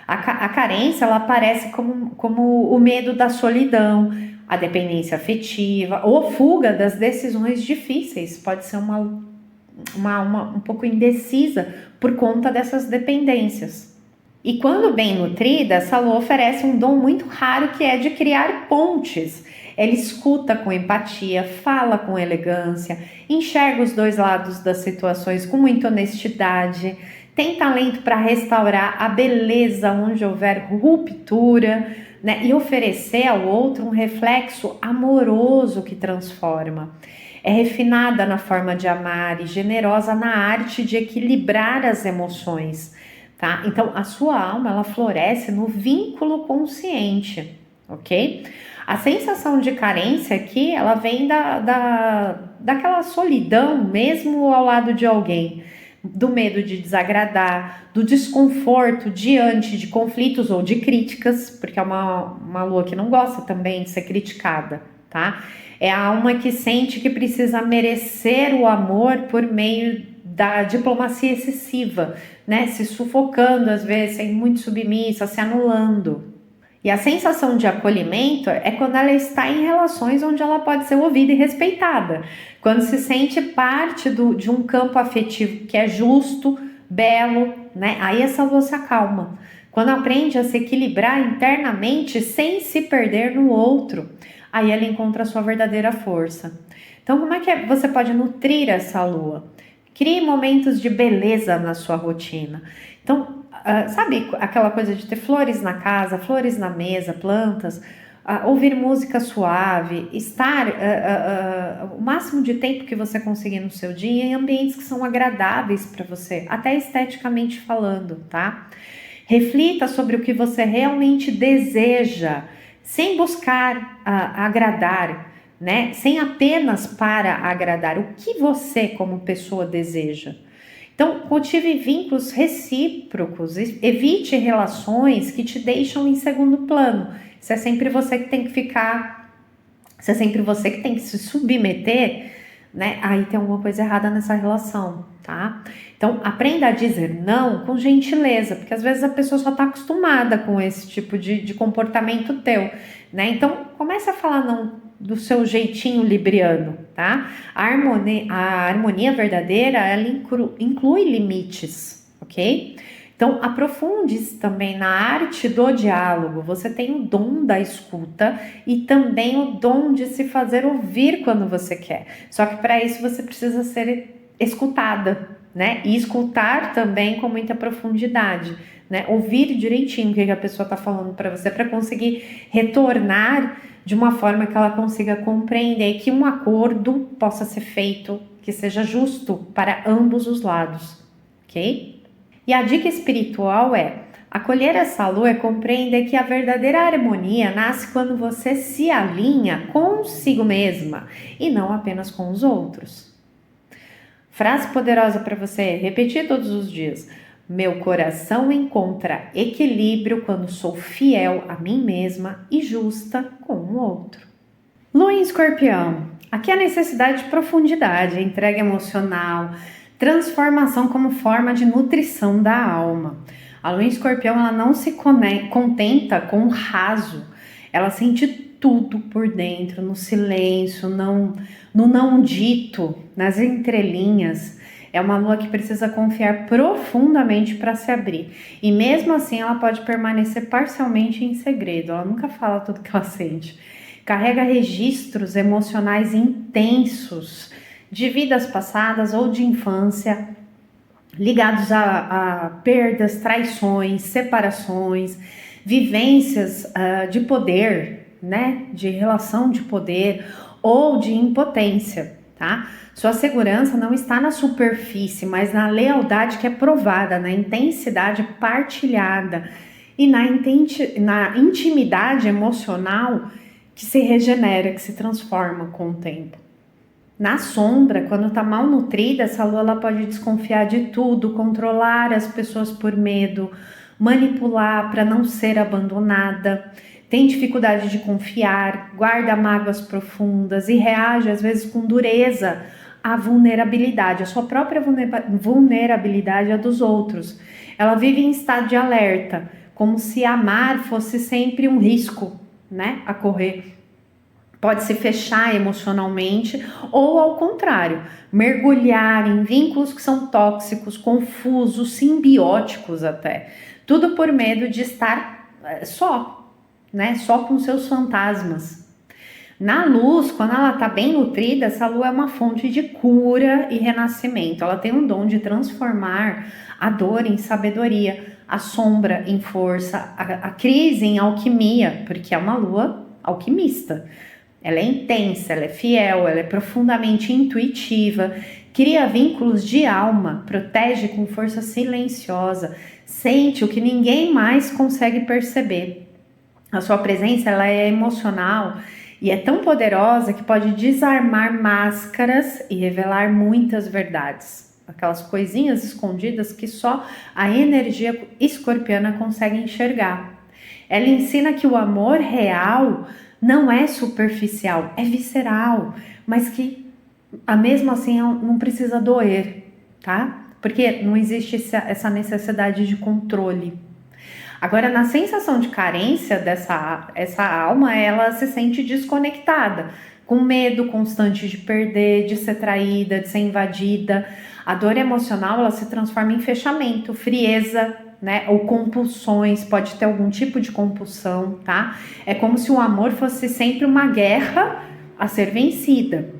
A carência, ela aparece como o medo da solidão, a dependência afetiva ou fuga das decisões difíceis. Pode ser um pouco indecisa por conta dessas dependências. E quando bem nutrida, essa lua oferece um dom muito raro que é de criar pontes. Ela escuta com empatia, fala com elegância, enxerga os dois lados das situações com muita honestidade, tem talento para restaurar a beleza onde houver ruptura, né? E oferecer ao outro um reflexo amoroso que transforma. É refinada na forma de amar e generosa na arte de equilibrar as emoções, tá? Então, a sua alma, ela floresce no vínculo consciente, ok? A sensação de carência aqui, ela vem daquela solidão mesmo ao lado de alguém, do medo de desagradar, do desconforto diante de conflitos ou de críticas, porque é uma lua que não gosta também de ser criticada, tá? É a alma que sente que precisa merecer o amor por meio da diplomacia excessiva, né? Se sufocando às vezes, sendo muito submissa, se anulando. E a sensação de acolhimento é quando ela está em relações onde ela pode ser ouvida e respeitada. Quando se sente parte de um campo afetivo que é justo, belo, né? Aí essa lua se acalma. Quando aprende a se equilibrar internamente sem se perder no outro, aí ela encontra a sua verdadeira força. Então, como é que você pode nutrir essa lua? Crie momentos de beleza na sua rotina. Então, sabe aquela coisa de ter flores na casa, flores na mesa, plantas, ouvir música suave, estar o máximo de tempo que você conseguir no seu dia em ambientes que são agradáveis para você, até esteticamente falando, tá? Reflita sobre o que você realmente deseja, sem buscar agradar, né? Sem apenas para agradar, o que você como pessoa deseja. Então, cultive vínculos recíprocos, evite relações que te deixam em segundo plano. Se é sempre você que tem que ficar, se é sempre você que tem que se submeter, né? Aí tem alguma coisa errada nessa relação, tá? Então, aprenda a dizer não com gentileza, porque às vezes a pessoa só está acostumada com esse tipo de comportamento teu, né? Então, comece a falar não do seu jeitinho libriano, tá? A harmonia verdadeira, ela inclui limites, ok? Então, aprofunde-se também na arte do diálogo. Você tem o dom da escuta e também o dom de se fazer ouvir quando você quer. Só que para isso você precisa ser escutada, né? E escutar também com muita profundidade, né? Ouvir direitinho o que a pessoa está falando para você, para conseguir retornar de uma forma que ela consiga compreender que um acordo possa ser feito, que seja justo para ambos os lados, ok? E a dica espiritual é: acolher essa lua é compreender que a verdadeira harmonia nasce quando você se alinha consigo mesma e não apenas com os outros. Frase poderosa para você repetir todos os dias: meu coração encontra equilíbrio quando sou fiel a mim mesma e justa com o outro. Lua em Escorpião. Aqui a necessidade de profundidade, entrega emocional, transformação como forma de nutrição da alma. A Lua em Escorpião, ela não se contenta com o raso. Ela sente tudo por dentro, no silêncio, no não dito, nas entrelinhas. É uma lua que precisa confiar profundamente para se abrir. E mesmo assim, ela pode permanecer parcialmente em segredo. Ela nunca fala tudo que ela sente. Carrega registros emocionais intensos de vidas passadas ou de infância, ligados a perdas, traições, separações, vivências de poder, né? De relação de poder ou de impotência, tá? Sua segurança não está na superfície, mas na lealdade que é provada, na intensidade partilhada e na intimidade emocional que se regenera, que se transforma com o tempo. Na sombra, quando está mal nutrida, essa lua ela pode desconfiar de tudo, controlar as pessoas por medo, manipular para não ser abandonada, tem dificuldade de confiar, guarda mágoas profundas e reage às vezes com dureza à vulnerabilidade, a sua própria vulnerabilidade à dos outros. Ela vive em estado de alerta, como se amar fosse sempre um risco, né, a correr. Pode se fechar emocionalmente ou, ao contrário, mergulhar em vínculos que são tóxicos, confusos, simbióticos até. Tudo por medo de estar só, né? Só com seus fantasmas. Na luz, quando ela está bem nutrida, essa lua é uma fonte de cura e renascimento. Ela tem um dom de transformar a dor em sabedoria, a sombra em força, a crise em alquimia, porque é uma lua alquimista. Ela é intensa, ela é fiel, ela é profundamente intuitiva, cria vínculos de alma, protege com força silenciosa, sente o que ninguém mais consegue perceber. A sua presença ela é emocional e é tão poderosa que pode desarmar máscaras e revelar muitas verdades. Aquelas coisinhas escondidas que só a energia escorpiana consegue enxergar. Ela ensina que o amor real não é superficial, é visceral, mas que mesmo assim não precisa doer, tá? Porque não existe essa necessidade de controle. Agora, na sensação de carência essa alma, ela se sente desconectada, com medo constante de perder, de ser traída, de ser invadida. A dor emocional, ela se transforma em fechamento, frieza, né? Ou compulsões, pode ter algum tipo de compulsão, tá? É como se o amor fosse sempre uma guerra a ser vencida.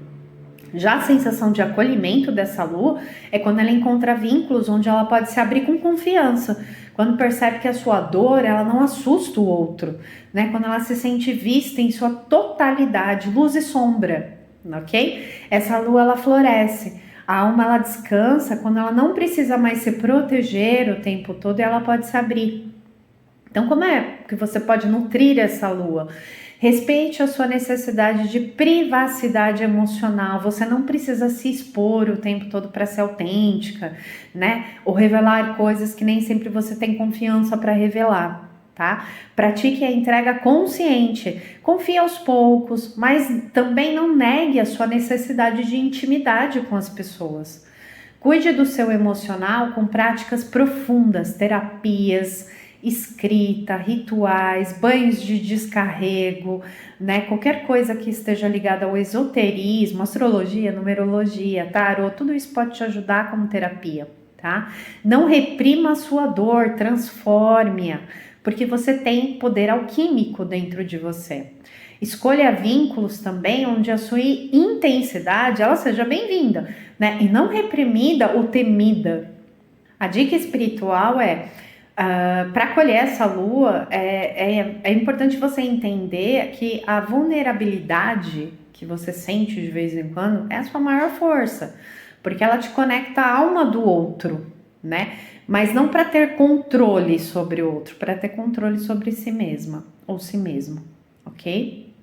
Já a sensação de acolhimento dessa lua é quando ela encontra vínculos onde ela pode se abrir com confiança, quando percebe que a sua dor, ela não assusta o outro, né? Quando ela se sente vista em sua totalidade, luz e sombra, ok? Essa lua, ela floresce. A alma, ela descansa quando ela não precisa mais se proteger o tempo todo e ela pode se abrir. Então, como é que você pode nutrir essa lua? Respeite a sua necessidade de privacidade emocional. Você não precisa se expor o tempo todo para ser autêntica, né? Ou revelar coisas que nem sempre você tem confiança para revelar, tá? Pratique a entrega consciente. Confie aos poucos, mas também não negue a sua necessidade de intimidade com as pessoas. Cuide do seu emocional com práticas profundas, terapias, escrita, rituais, banhos de descarrego, né? Qualquer coisa que esteja ligada ao esoterismo, astrologia, numerologia, tarô, tudo isso pode te ajudar como terapia, tá? Não reprima a sua dor, transforme-a, porque você tem poder alquímico dentro de você. Escolha vínculos também onde a sua intensidade ela seja bem-vinda, né? E não reprimida ou temida. A dica espiritual é para acolher essa lua, é importante você entender que a vulnerabilidade que você sente de vez em quando é a sua maior força, porque ela te conecta à alma do outro, né? Mas não para ter controle sobre o outro, para ter controle sobre si mesma ou si mesmo, ok?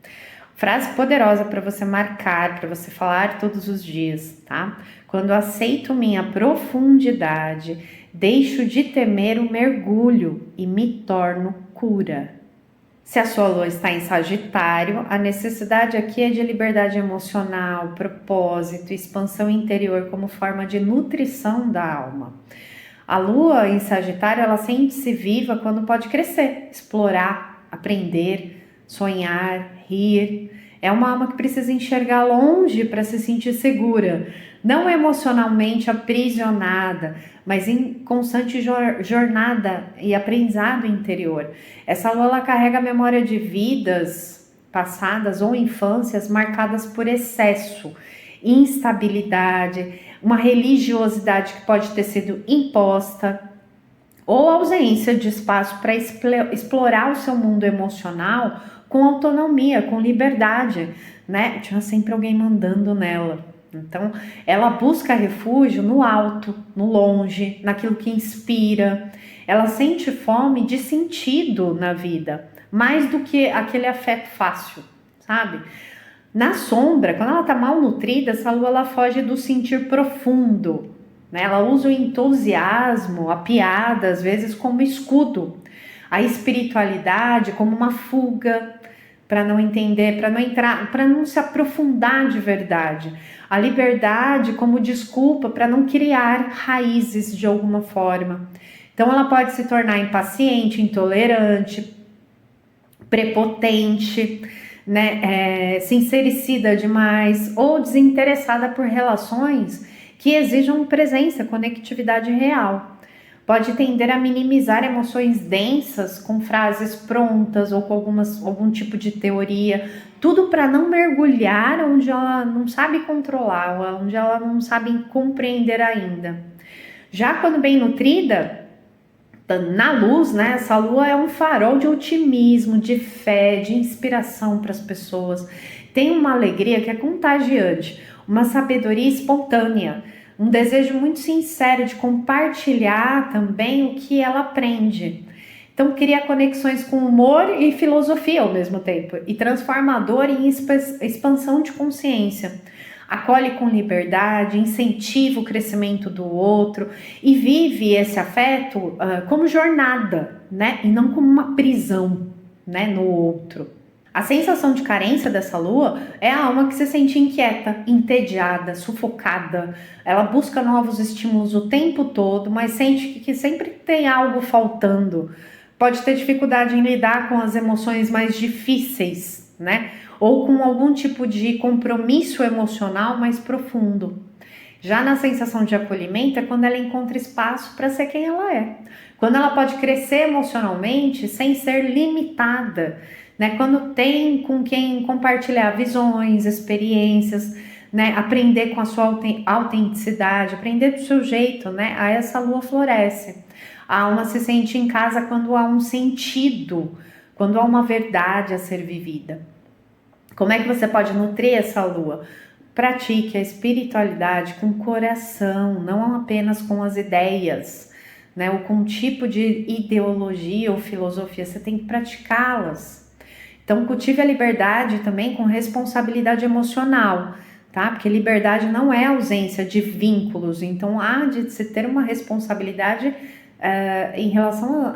Frase poderosa para você marcar, para você falar todos os dias, tá? Quando aceito minha profundidade, deixo de temer o mergulho e me torno cura. Se a sua lua está em Sagitário, a necessidade aqui é de liberdade emocional, propósito, expansão interior como forma de nutrição da alma. A lua em Sagitário, ela sente-se viva quando pode crescer, explorar, aprender, sonhar, rir. É uma alma que precisa enxergar longe para se sentir segura, não emocionalmente aprisionada, mas em constante jornada e aprendizado interior. Essa lua ela carrega a memória de vidas passadas ou infâncias marcadas por excesso, instabilidade, uma religiosidade que pode ter sido imposta, ou ausência de espaço para explorar o seu mundo emocional com autonomia, com liberdade, né? Tinha sempre alguém mandando nela. Então, ela busca refúgio no alto, no longe, naquilo que inspira. Ela sente fome de sentido na vida, mais do que aquele afeto fácil, sabe? Na sombra, quando ela tá mal nutrida, essa lua ela foge do sentir profundo, né? Ela usa o entusiasmo, a piada, às vezes como escudo, a espiritualidade como uma fuga para não entender, para não entrar, para não se aprofundar de verdade, a liberdade como desculpa para não criar raízes de alguma forma. Então ela pode se tornar impaciente, intolerante, prepotente, né, sincericida demais ou desinteressada por relações que exijam presença, conectividade real. Pode tender a minimizar emoções densas com frases prontas ou com algum tipo de teoria, tudo para não mergulhar onde ela não sabe controlar, onde ela não sabe compreender ainda. Já quando bem nutrida, na luz, né? Essa lua é um farol de otimismo, de fé, de inspiração para as pessoas. Tem uma alegria que é contagiante, uma sabedoria espontânea, um desejo muito sincero de compartilhar também o que ela aprende. Então cria conexões com humor e filosofia ao mesmo tempo e transforma a dor em expansão de consciência. Acolhe com liberdade, incentiva o crescimento do outro e vive esse afeto como jornada, né? E não como uma prisão, né, no outro. A sensação de carência dessa lua é a alma que se sente inquieta, entediada, sufocada. Ela busca novos estímulos o tempo todo, mas sente que sempre tem algo faltando. Pode ter dificuldade em lidar com as emoções mais difíceis, né? Ou com algum tipo de compromisso emocional mais profundo. Já na sensação de acolhimento é quando ela encontra espaço para ser quem ela é. Quando ela pode crescer emocionalmente sem ser limitada, né? Quando tem com quem compartilhar visões, experiências, né? Aprender com a sua autenticidade, aprender do seu jeito, né? Aí essa lua floresce. A alma se sente em casa quando há um sentido, quando há uma verdade a ser vivida. Como é que você pode nutrir essa lua? Pratique a espiritualidade com o coração, não apenas com as ideias, né? Ou com um tipo de ideologia ou filosofia, você tem que praticá-las. Então, cultive a liberdade também com responsabilidade emocional, tá? Porque liberdade não é ausência de vínculos, então há de se ter uma responsabilidade em relação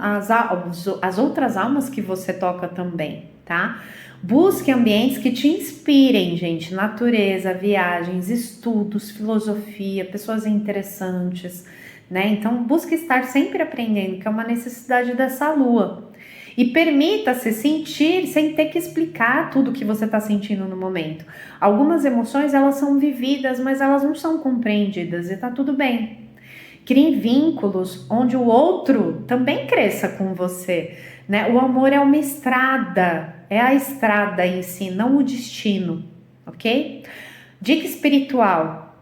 às outras almas que você toca também, tá? Busque ambientes que te inspirem, gente. Natureza, viagens, estudos, filosofia, pessoas interessantes, né? Então, busque estar sempre aprendendo, que é uma necessidade dessa lua. E permita-se sentir sem ter que explicar tudo que você está sentindo no momento. Algumas emoções, elas são vividas, mas elas não são compreendidas e tá tudo bem. Crie vínculos onde o outro também cresça com você, né? O amor é uma estrada, é a estrada em si, não o destino, ok? Dica espiritual: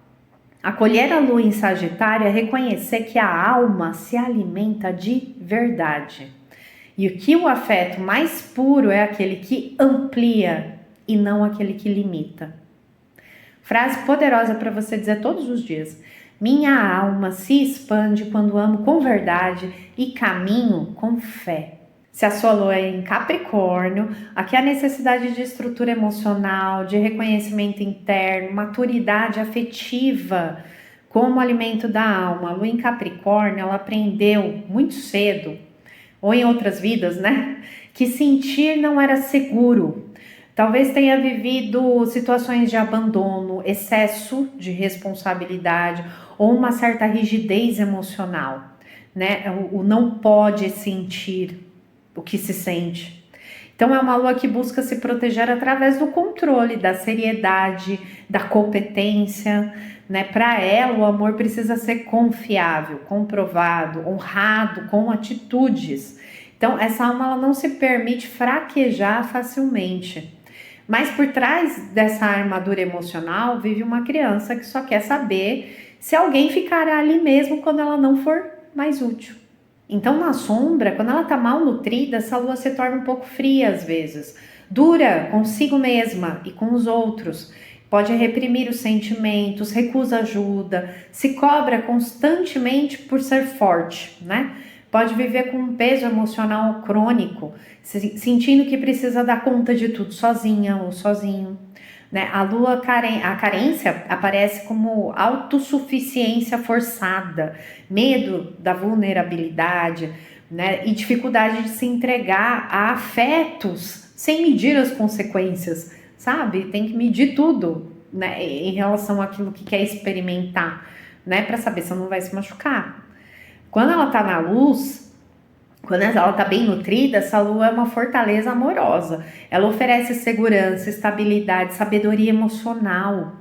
acolher a lua em Sagitário é reconhecer que a alma se alimenta de verdade. E que o afeto mais puro é aquele que amplia e não aquele que limita. Frase poderosa para você dizer todos os dias: minha alma se expande quando amo com verdade e caminho com fé. Se a sua lua é em Capricórnio, aqui a necessidade de estrutura emocional, de reconhecimento interno, maturidade afetiva como alimento da alma. A lua em Capricórnio, ela aprendeu muito cedo, ou em outras vidas, né? Que sentir não era seguro. Talvez tenha vivido situações de abandono, excesso de responsabilidade ou uma certa rigidez emocional, né? O não pode sentir o que se sente. Então é uma lua que busca se proteger através do controle, da seriedade, da competência, né? Para ela, o amor precisa ser confiável, comprovado, honrado, com atitudes. Então essa alma, ela não se permite fraquejar facilmente. Mas por trás dessa armadura emocional vive uma criança que só quer saber se alguém ficará ali mesmo quando ela não for mais útil. Então, na sombra, quando ela está mal nutrida, essa lua se torna um pouco fria às vezes. Dura consigo mesma e com os outros. Pode reprimir os sentimentos, recusa ajuda, se cobra constantemente por ser forte, né? Pode viver com um peso emocional crônico, sentindo que precisa dar conta de tudo sozinha ou sozinho. Né? A carência aparece como autossuficiência forçada, medo da vulnerabilidade, né? E dificuldade de se entregar a afetos sem medir as consequências, sabe? Tem que medir tudo, né? Em relação àquilo que quer experimentar, né? Para saber se não vai se machucar. Quando ela tá na luz, quando ela está bem nutrida, essa lua é uma fortaleza amorosa. Ela oferece segurança, estabilidade, sabedoria emocional,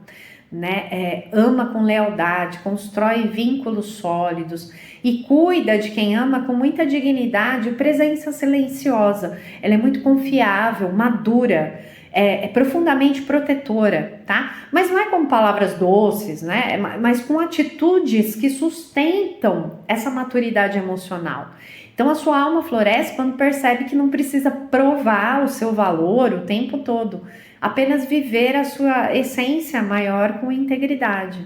né? Ama com lealdade, constrói vínculos sólidos e cuida de quem ama com muita dignidade e presença silenciosa. Ela é muito confiável, madura, é profundamente protetora, tá? Mas não é com palavras doces, né? Mas com atitudes que sustentam essa maturidade emocional. Então a sua alma floresce quando percebe que não precisa provar o seu valor o tempo todo, apenas viver a sua essência maior com integridade.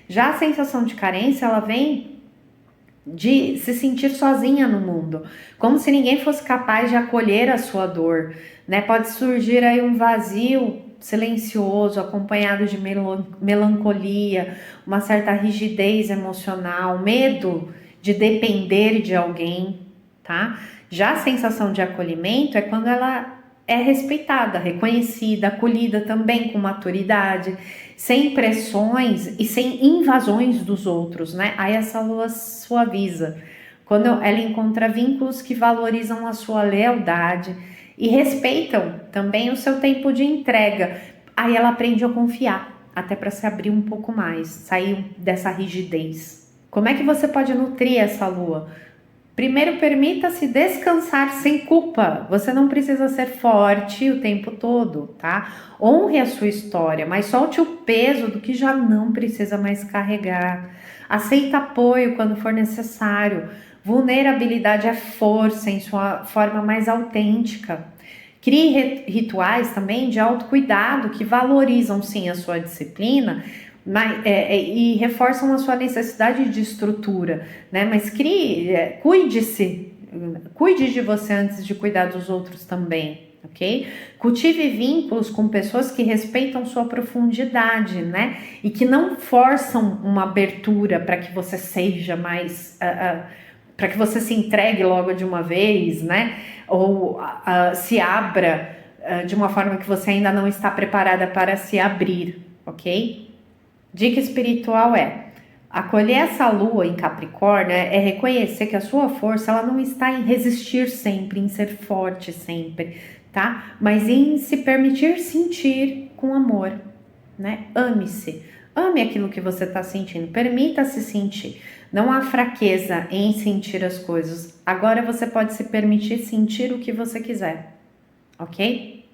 Já a sensação de carência, ela vem de se sentir sozinha no mundo, como se ninguém fosse capaz de acolher a sua dor, né? Pode surgir aí um vazio silencioso, acompanhado de melancolia, uma certa rigidez emocional, medo de depender de alguém, tá? Já a sensação de acolhimento é quando ela é respeitada, reconhecida, acolhida também com maturidade, sem pressões e sem invasões dos outros, né? Aí essa lua suaviza. Quando ela encontra vínculos que valorizam a sua lealdade e respeitam também o seu tempo de entrega, aí ela aprende a confiar, até para se abrir um pouco mais, sair dessa rigidez. Como é que você pode nutrir essa lua? Primeiro, permita-se descansar sem culpa. Você não precisa ser forte o tempo todo, tá? Honre a sua história, mas solte o peso do que já não precisa mais carregar. Aceita apoio quando for necessário. Vulnerabilidade é força em sua forma mais autêntica. Crie rituais também de autocuidado que valorizam sim a sua disciplina, e reforçam a sua necessidade de estrutura, né? Mas cuide-se, cuide de você antes de cuidar dos outros também, ok? Cultive vínculos com pessoas que respeitam sua profundidade, né? E que não forçam uma abertura para que você seja mais, para que você se entregue logo de uma vez, né? Ou se abra de uma forma que você ainda não está preparada para se abrir, ok? Dica espiritual é: acolher essa lua em Capricórnio é reconhecer que a sua força ela não está em resistir sempre, em ser forte sempre, tá? Mas em se permitir sentir com amor, né? Ame-se, ame aquilo que você está sentindo, permita-se sentir. Não há fraqueza em sentir as coisas. Agora você pode se permitir sentir o que você quiser, ok?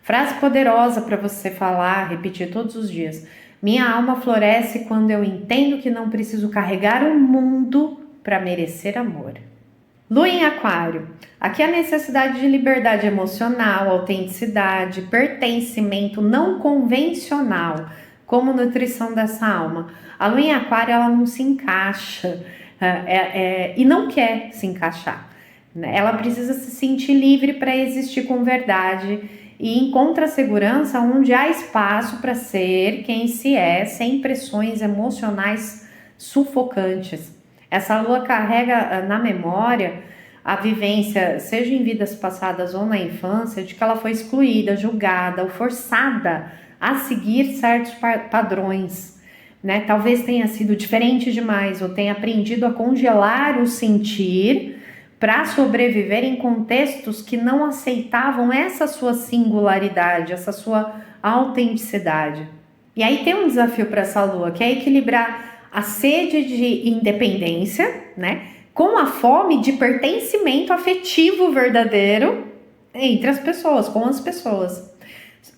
Frase poderosa para você falar, repetir todos os dias. Minha alma floresce quando eu entendo que não preciso carregar o mundo para merecer amor. Lua em Aquário. Aqui a necessidade de liberdade emocional, autenticidade, pertencimento não convencional, como nutrição dessa alma. A Lua em Aquário ela não se encaixa e não quer se encaixar. Ela precisa se sentir livre para existir com verdade e encontra segurança onde há espaço para ser quem se é, sem pressões emocionais sufocantes. Essa lua carrega na memória a vivência, seja em vidas passadas ou na infância, de que ela foi excluída, julgada ou forçada a seguir certos padrões, né? Talvez tenha sido diferente demais ou tenha aprendido a congelar o sentir para sobreviver em contextos que não aceitavam essa sua singularidade, essa sua autenticidade. E aí tem um desafio para essa lua, que é equilibrar a sede de independência, né, com a fome de pertencimento afetivo verdadeiro entre as pessoas, com as pessoas.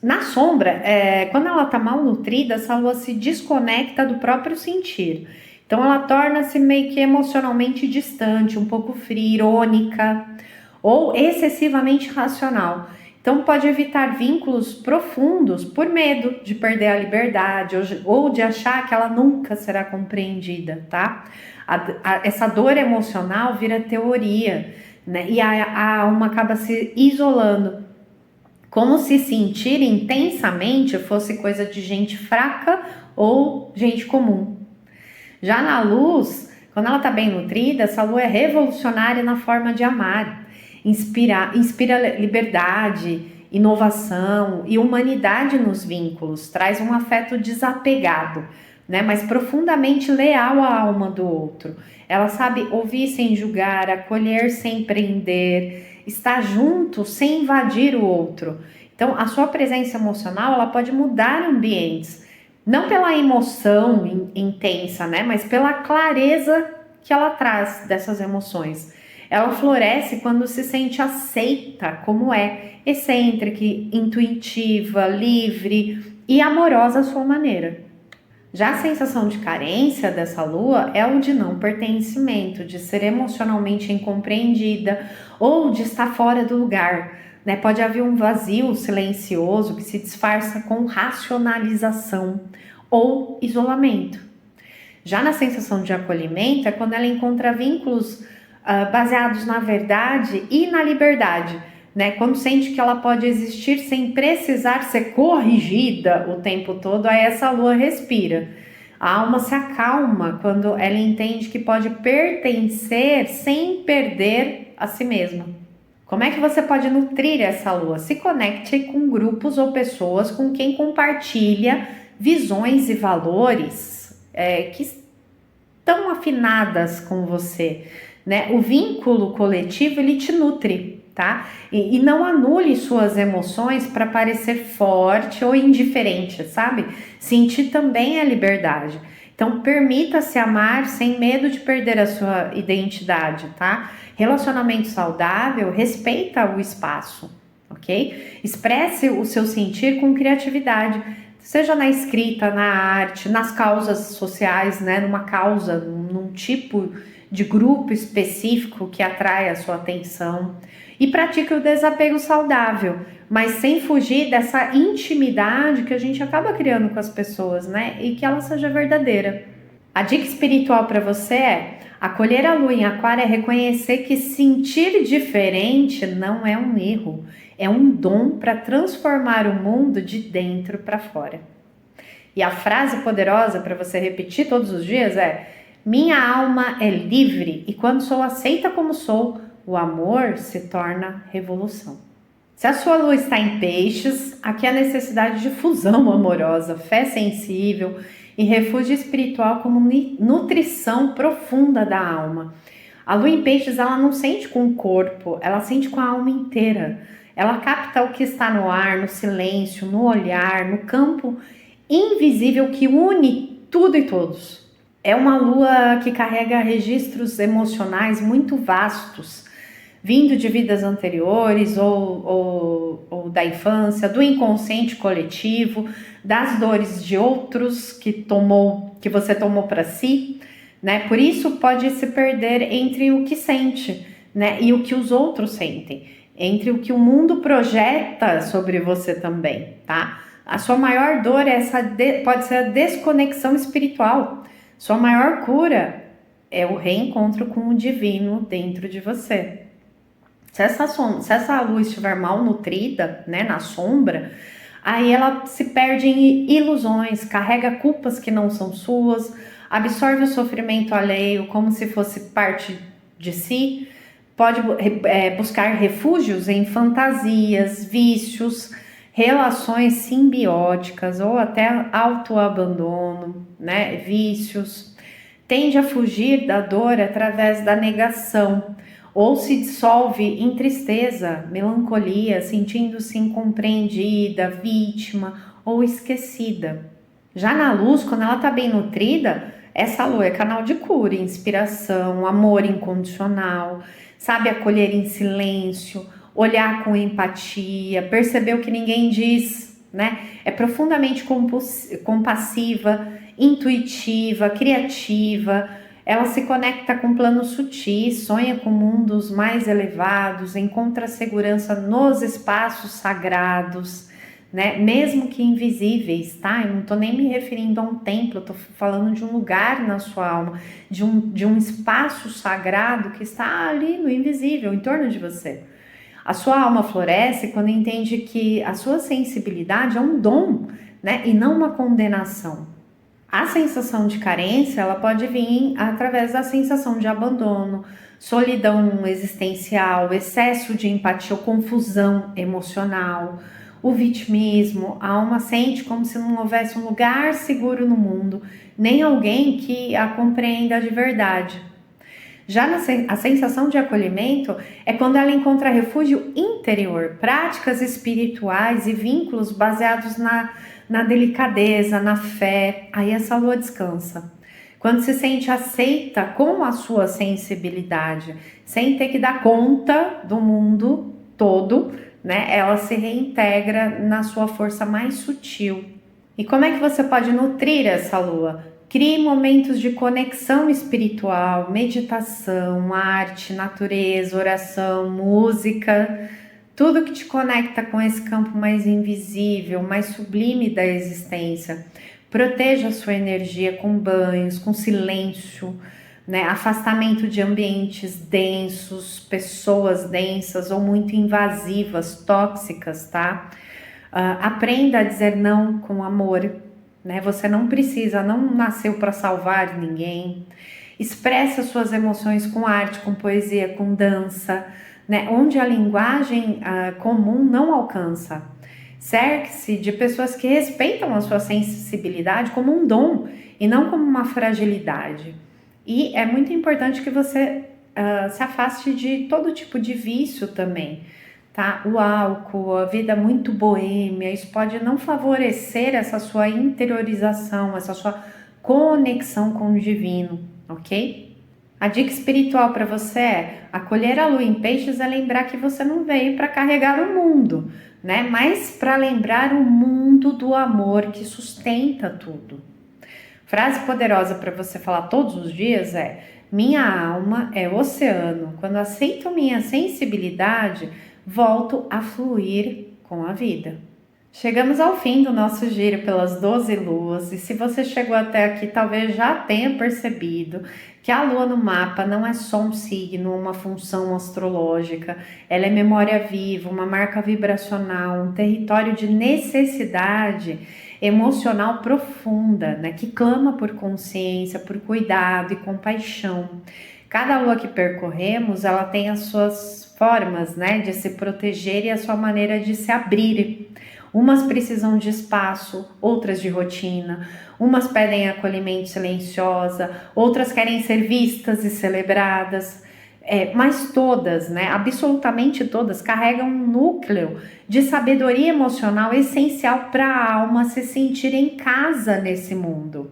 Na sombra, quando ela está mal nutrida, essa lua se desconecta do próprio sentir. Então ela torna-se meio que emocionalmente distante, um pouco fria, irônica ou excessivamente racional. Então pode evitar vínculos profundos por medo de perder a liberdade ou de achar que ela nunca será compreendida, tá? Essa dor emocional vira teoria, né? E a alma acaba se isolando, como se sentir intensamente fosse coisa de gente fraca ou gente comum. Já na luz, quando ela está bem nutrida, essa lua é revolucionária na forma de amar. Inspira liberdade, inovação e humanidade nos vínculos. Traz um afeto desapegado, né, mas profundamente leal à alma do outro. Ela sabe ouvir sem julgar, acolher sem prender, estar junto sem invadir o outro. Então, a sua presença emocional ela pode mudar ambientes. Não pela emoção intensa, né? Mas pela clareza que ela traz dessas emoções. Ela floresce quando se sente aceita como é, excêntrica, intuitiva, livre e amorosa à sua maneira. Já a sensação de carência dessa lua é o de não pertencimento, de ser emocionalmente incompreendida ou de estar fora do lugar. Né? Pode haver um vazio silencioso que se disfarça com racionalização ou isolamento. Já na sensação de acolhimento é quando ela encontra vínculos baseados na verdade e na liberdade, né? Quando sente que ela pode existir sem precisar ser corrigida o tempo todo, aí essa lua respira. A alma se acalma quando ela entende que pode pertencer sem perder a si mesma. Como é que você pode nutrir essa lua? Se conecte com grupos ou pessoas com quem compartilha visões e valores que estão afinadas com você, né? O vínculo coletivo, ele te nutre, tá? E não anule suas emoções para parecer forte ou indiferente, sabe? Sentir também a liberdade. Então, permita-se amar sem medo de perder a sua identidade, tá? Relacionamento saudável respeita o espaço, ok? Expresse o seu sentir com criatividade, seja na escrita, na arte, nas causas sociais, né? Numa causa, num tipo de grupo específico que atrai a sua atenção. E pratique o desapego saudável, mas sem fugir dessa intimidade que a gente acaba criando com as pessoas, né? E que ela seja verdadeira. A dica espiritual para você é: acolher a lua em aquário é reconhecer que sentir diferente não é um erro, é um dom para transformar o mundo de dentro para fora. E a frase poderosa para você repetir todos os dias é: minha alma é livre e quando sou aceita como sou, o amor se torna revolução. Se a sua lua está em peixes, aqui há necessidade de fusão amorosa, fé sensível e refúgio espiritual como nutrição profunda da alma. A lua em peixes, ela não sente com o corpo, ela sente com a alma inteira. Ela capta o que está no ar, no silêncio, no olhar, no campo invisível que une tudo e todos. É uma lua que carrega registros emocionais muito vastos, vindo de vidas anteriores ou da infância, do inconsciente coletivo, das dores de outros que você tomou para si, né? Por isso pode se perder entre o que sente, né, e o que os outros sentem, entre o que o mundo projeta sobre você também, tá? A sua maior dor pode ser a desconexão espiritual. Sua maior cura é o reencontro com o divino dentro de você. Se essa luz estiver mal nutrida, né, na sombra, aí ela se perde em ilusões, carrega culpas que não são suas, absorve o sofrimento alheio como se fosse parte de si, pode buscar refúgios em fantasias, vícios, relações simbióticas ou até autoabandono, né, vícios. Tende a fugir da dor através da negação, ou se dissolve em tristeza, melancolia, sentindo-se incompreendida, vítima ou esquecida. Já na luz, quando ela está bem nutrida, essa lua é canal de cura, inspiração, amor incondicional, sabe acolher em silêncio, olhar com empatia, perceber o que ninguém diz, né? É profundamente compassiva, intuitiva, criativa. Ela se conecta com planos sutis, sonha com mundos mais elevados, encontra segurança nos espaços sagrados, né? Mesmo que invisíveis, tá? Eu não tô nem me referindo a um templo, eu tô falando de um lugar na sua alma, de um espaço sagrado que está ali no invisível, em torno de você. A sua alma floresce quando entende que a sua sensibilidade é um dom, né? E não uma condenação. A sensação de carência, ela pode vir através da sensação de abandono, solidão existencial, excesso de empatia ou confusão emocional, o vitimismo. A alma sente como se não houvesse um lugar seguro no mundo, nem alguém que a compreenda de verdade. Já a sensação de acolhimento é quando ela encontra refúgio interior, práticas espirituais e vínculos baseados na delicadeza, na fé. Aí essa lua descansa. Quando se sente aceita com a sua sensibilidade, sem ter que dar conta do mundo todo, né? Ela se reintegra na sua força mais sutil. E como é que você pode nutrir essa lua? Crie momentos de conexão espiritual, meditação, arte, natureza, oração, música, tudo que te conecta com esse campo mais invisível, mais sublime da existência. Proteja a sua energia com banhos, com silêncio, né? Afastamento de ambientes densos, pessoas densas ou muito invasivas, tóxicas, tá? Aprenda a dizer não com amor, né? Você não nasceu para salvar ninguém. Expressa suas emoções com arte, com poesia, com dança, né, onde a linguagem comum não alcança. Cerque-se de pessoas que respeitam a sua sensibilidade como um dom e não como uma fragilidade. E é muito importante que você se afaste de todo tipo de vício também, tá? O álcool, a vida muito boêmia, isso pode não favorecer essa sua interiorização, essa sua conexão com o divino, ok? A dica espiritual para você é: acolher a lua em peixes é lembrar que você não veio para carregar o mundo, né? Mas para lembrar o mundo do amor que sustenta tudo. Frase poderosa para você falar todos os dias é: minha alma é oceano. Quando aceito minha sensibilidade, volto a fluir com a vida. Chegamos ao fim do nosso giro pelas 12 luas, e se você chegou até aqui, talvez já tenha percebido que a lua no mapa não é só um signo, uma função astrológica, ela é memória viva, uma marca vibracional, um território de necessidade emocional profunda, né, que clama por consciência, por cuidado e compaixão. Cada lua que percorremos, ela tem as suas formas, né, de se proteger e a sua maneira de se abrir. Umas precisam de espaço, outras de rotina. Umas pedem acolhimento silenciosa, outras querem ser vistas e celebradas. Mas todas, né, absolutamente todas, carregam um núcleo de sabedoria emocional essencial para a alma se sentir em casa nesse mundo.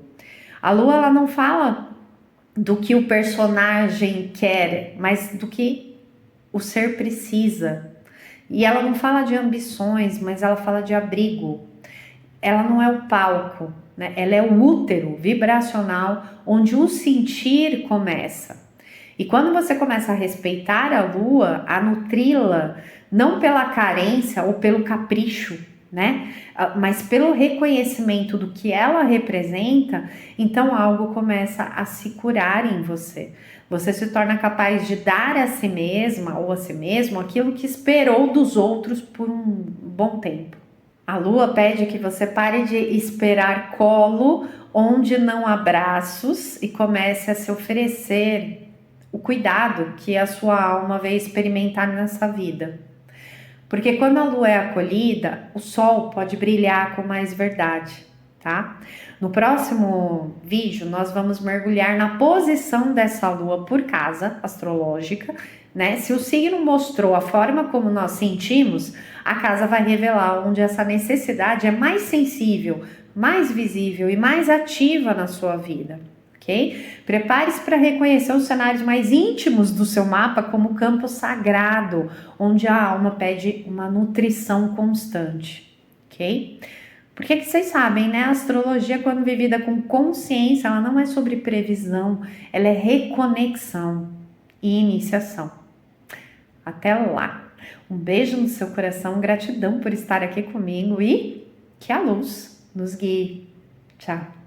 A lua, ela não fala do que o personagem quer, mas do que o ser precisa. E ela não fala de ambições, mas ela fala de abrigo. Ela não é o palco, né? Ela é o útero vibracional onde o sentir começa. E quando você começa a respeitar a lua, a nutri-la, não pela carência ou pelo capricho, né? Mas pelo reconhecimento do que ela representa, então algo começa a se curar em você. Você se torna capaz de dar a si mesma ou a si mesmo aquilo que esperou dos outros por um bom tempo. A lua pede que você pare de esperar colo onde não há braços e comece a se oferecer o cuidado que a sua alma veio experimentar nessa vida. Porque quando a lua é acolhida, o sol pode brilhar com mais verdade, tá? No próximo vídeo, nós vamos mergulhar na posição dessa lua por casa astrológica, né? Se o signo mostrou a forma como nós sentimos, a casa vai revelar onde essa necessidade é mais sensível, mais visível e mais ativa na sua vida. Okay? Prepare-se para reconhecer os cenários mais íntimos do seu mapa como campo sagrado, onde a alma pede uma nutrição constante, ok? Porque que vocês sabem, né? A astrologia, quando vivida com consciência, ela não é sobre previsão, ela é reconexão e iniciação. Até lá! Um beijo no seu coração, gratidão por estar aqui comigo e que a luz nos guie. Tchau!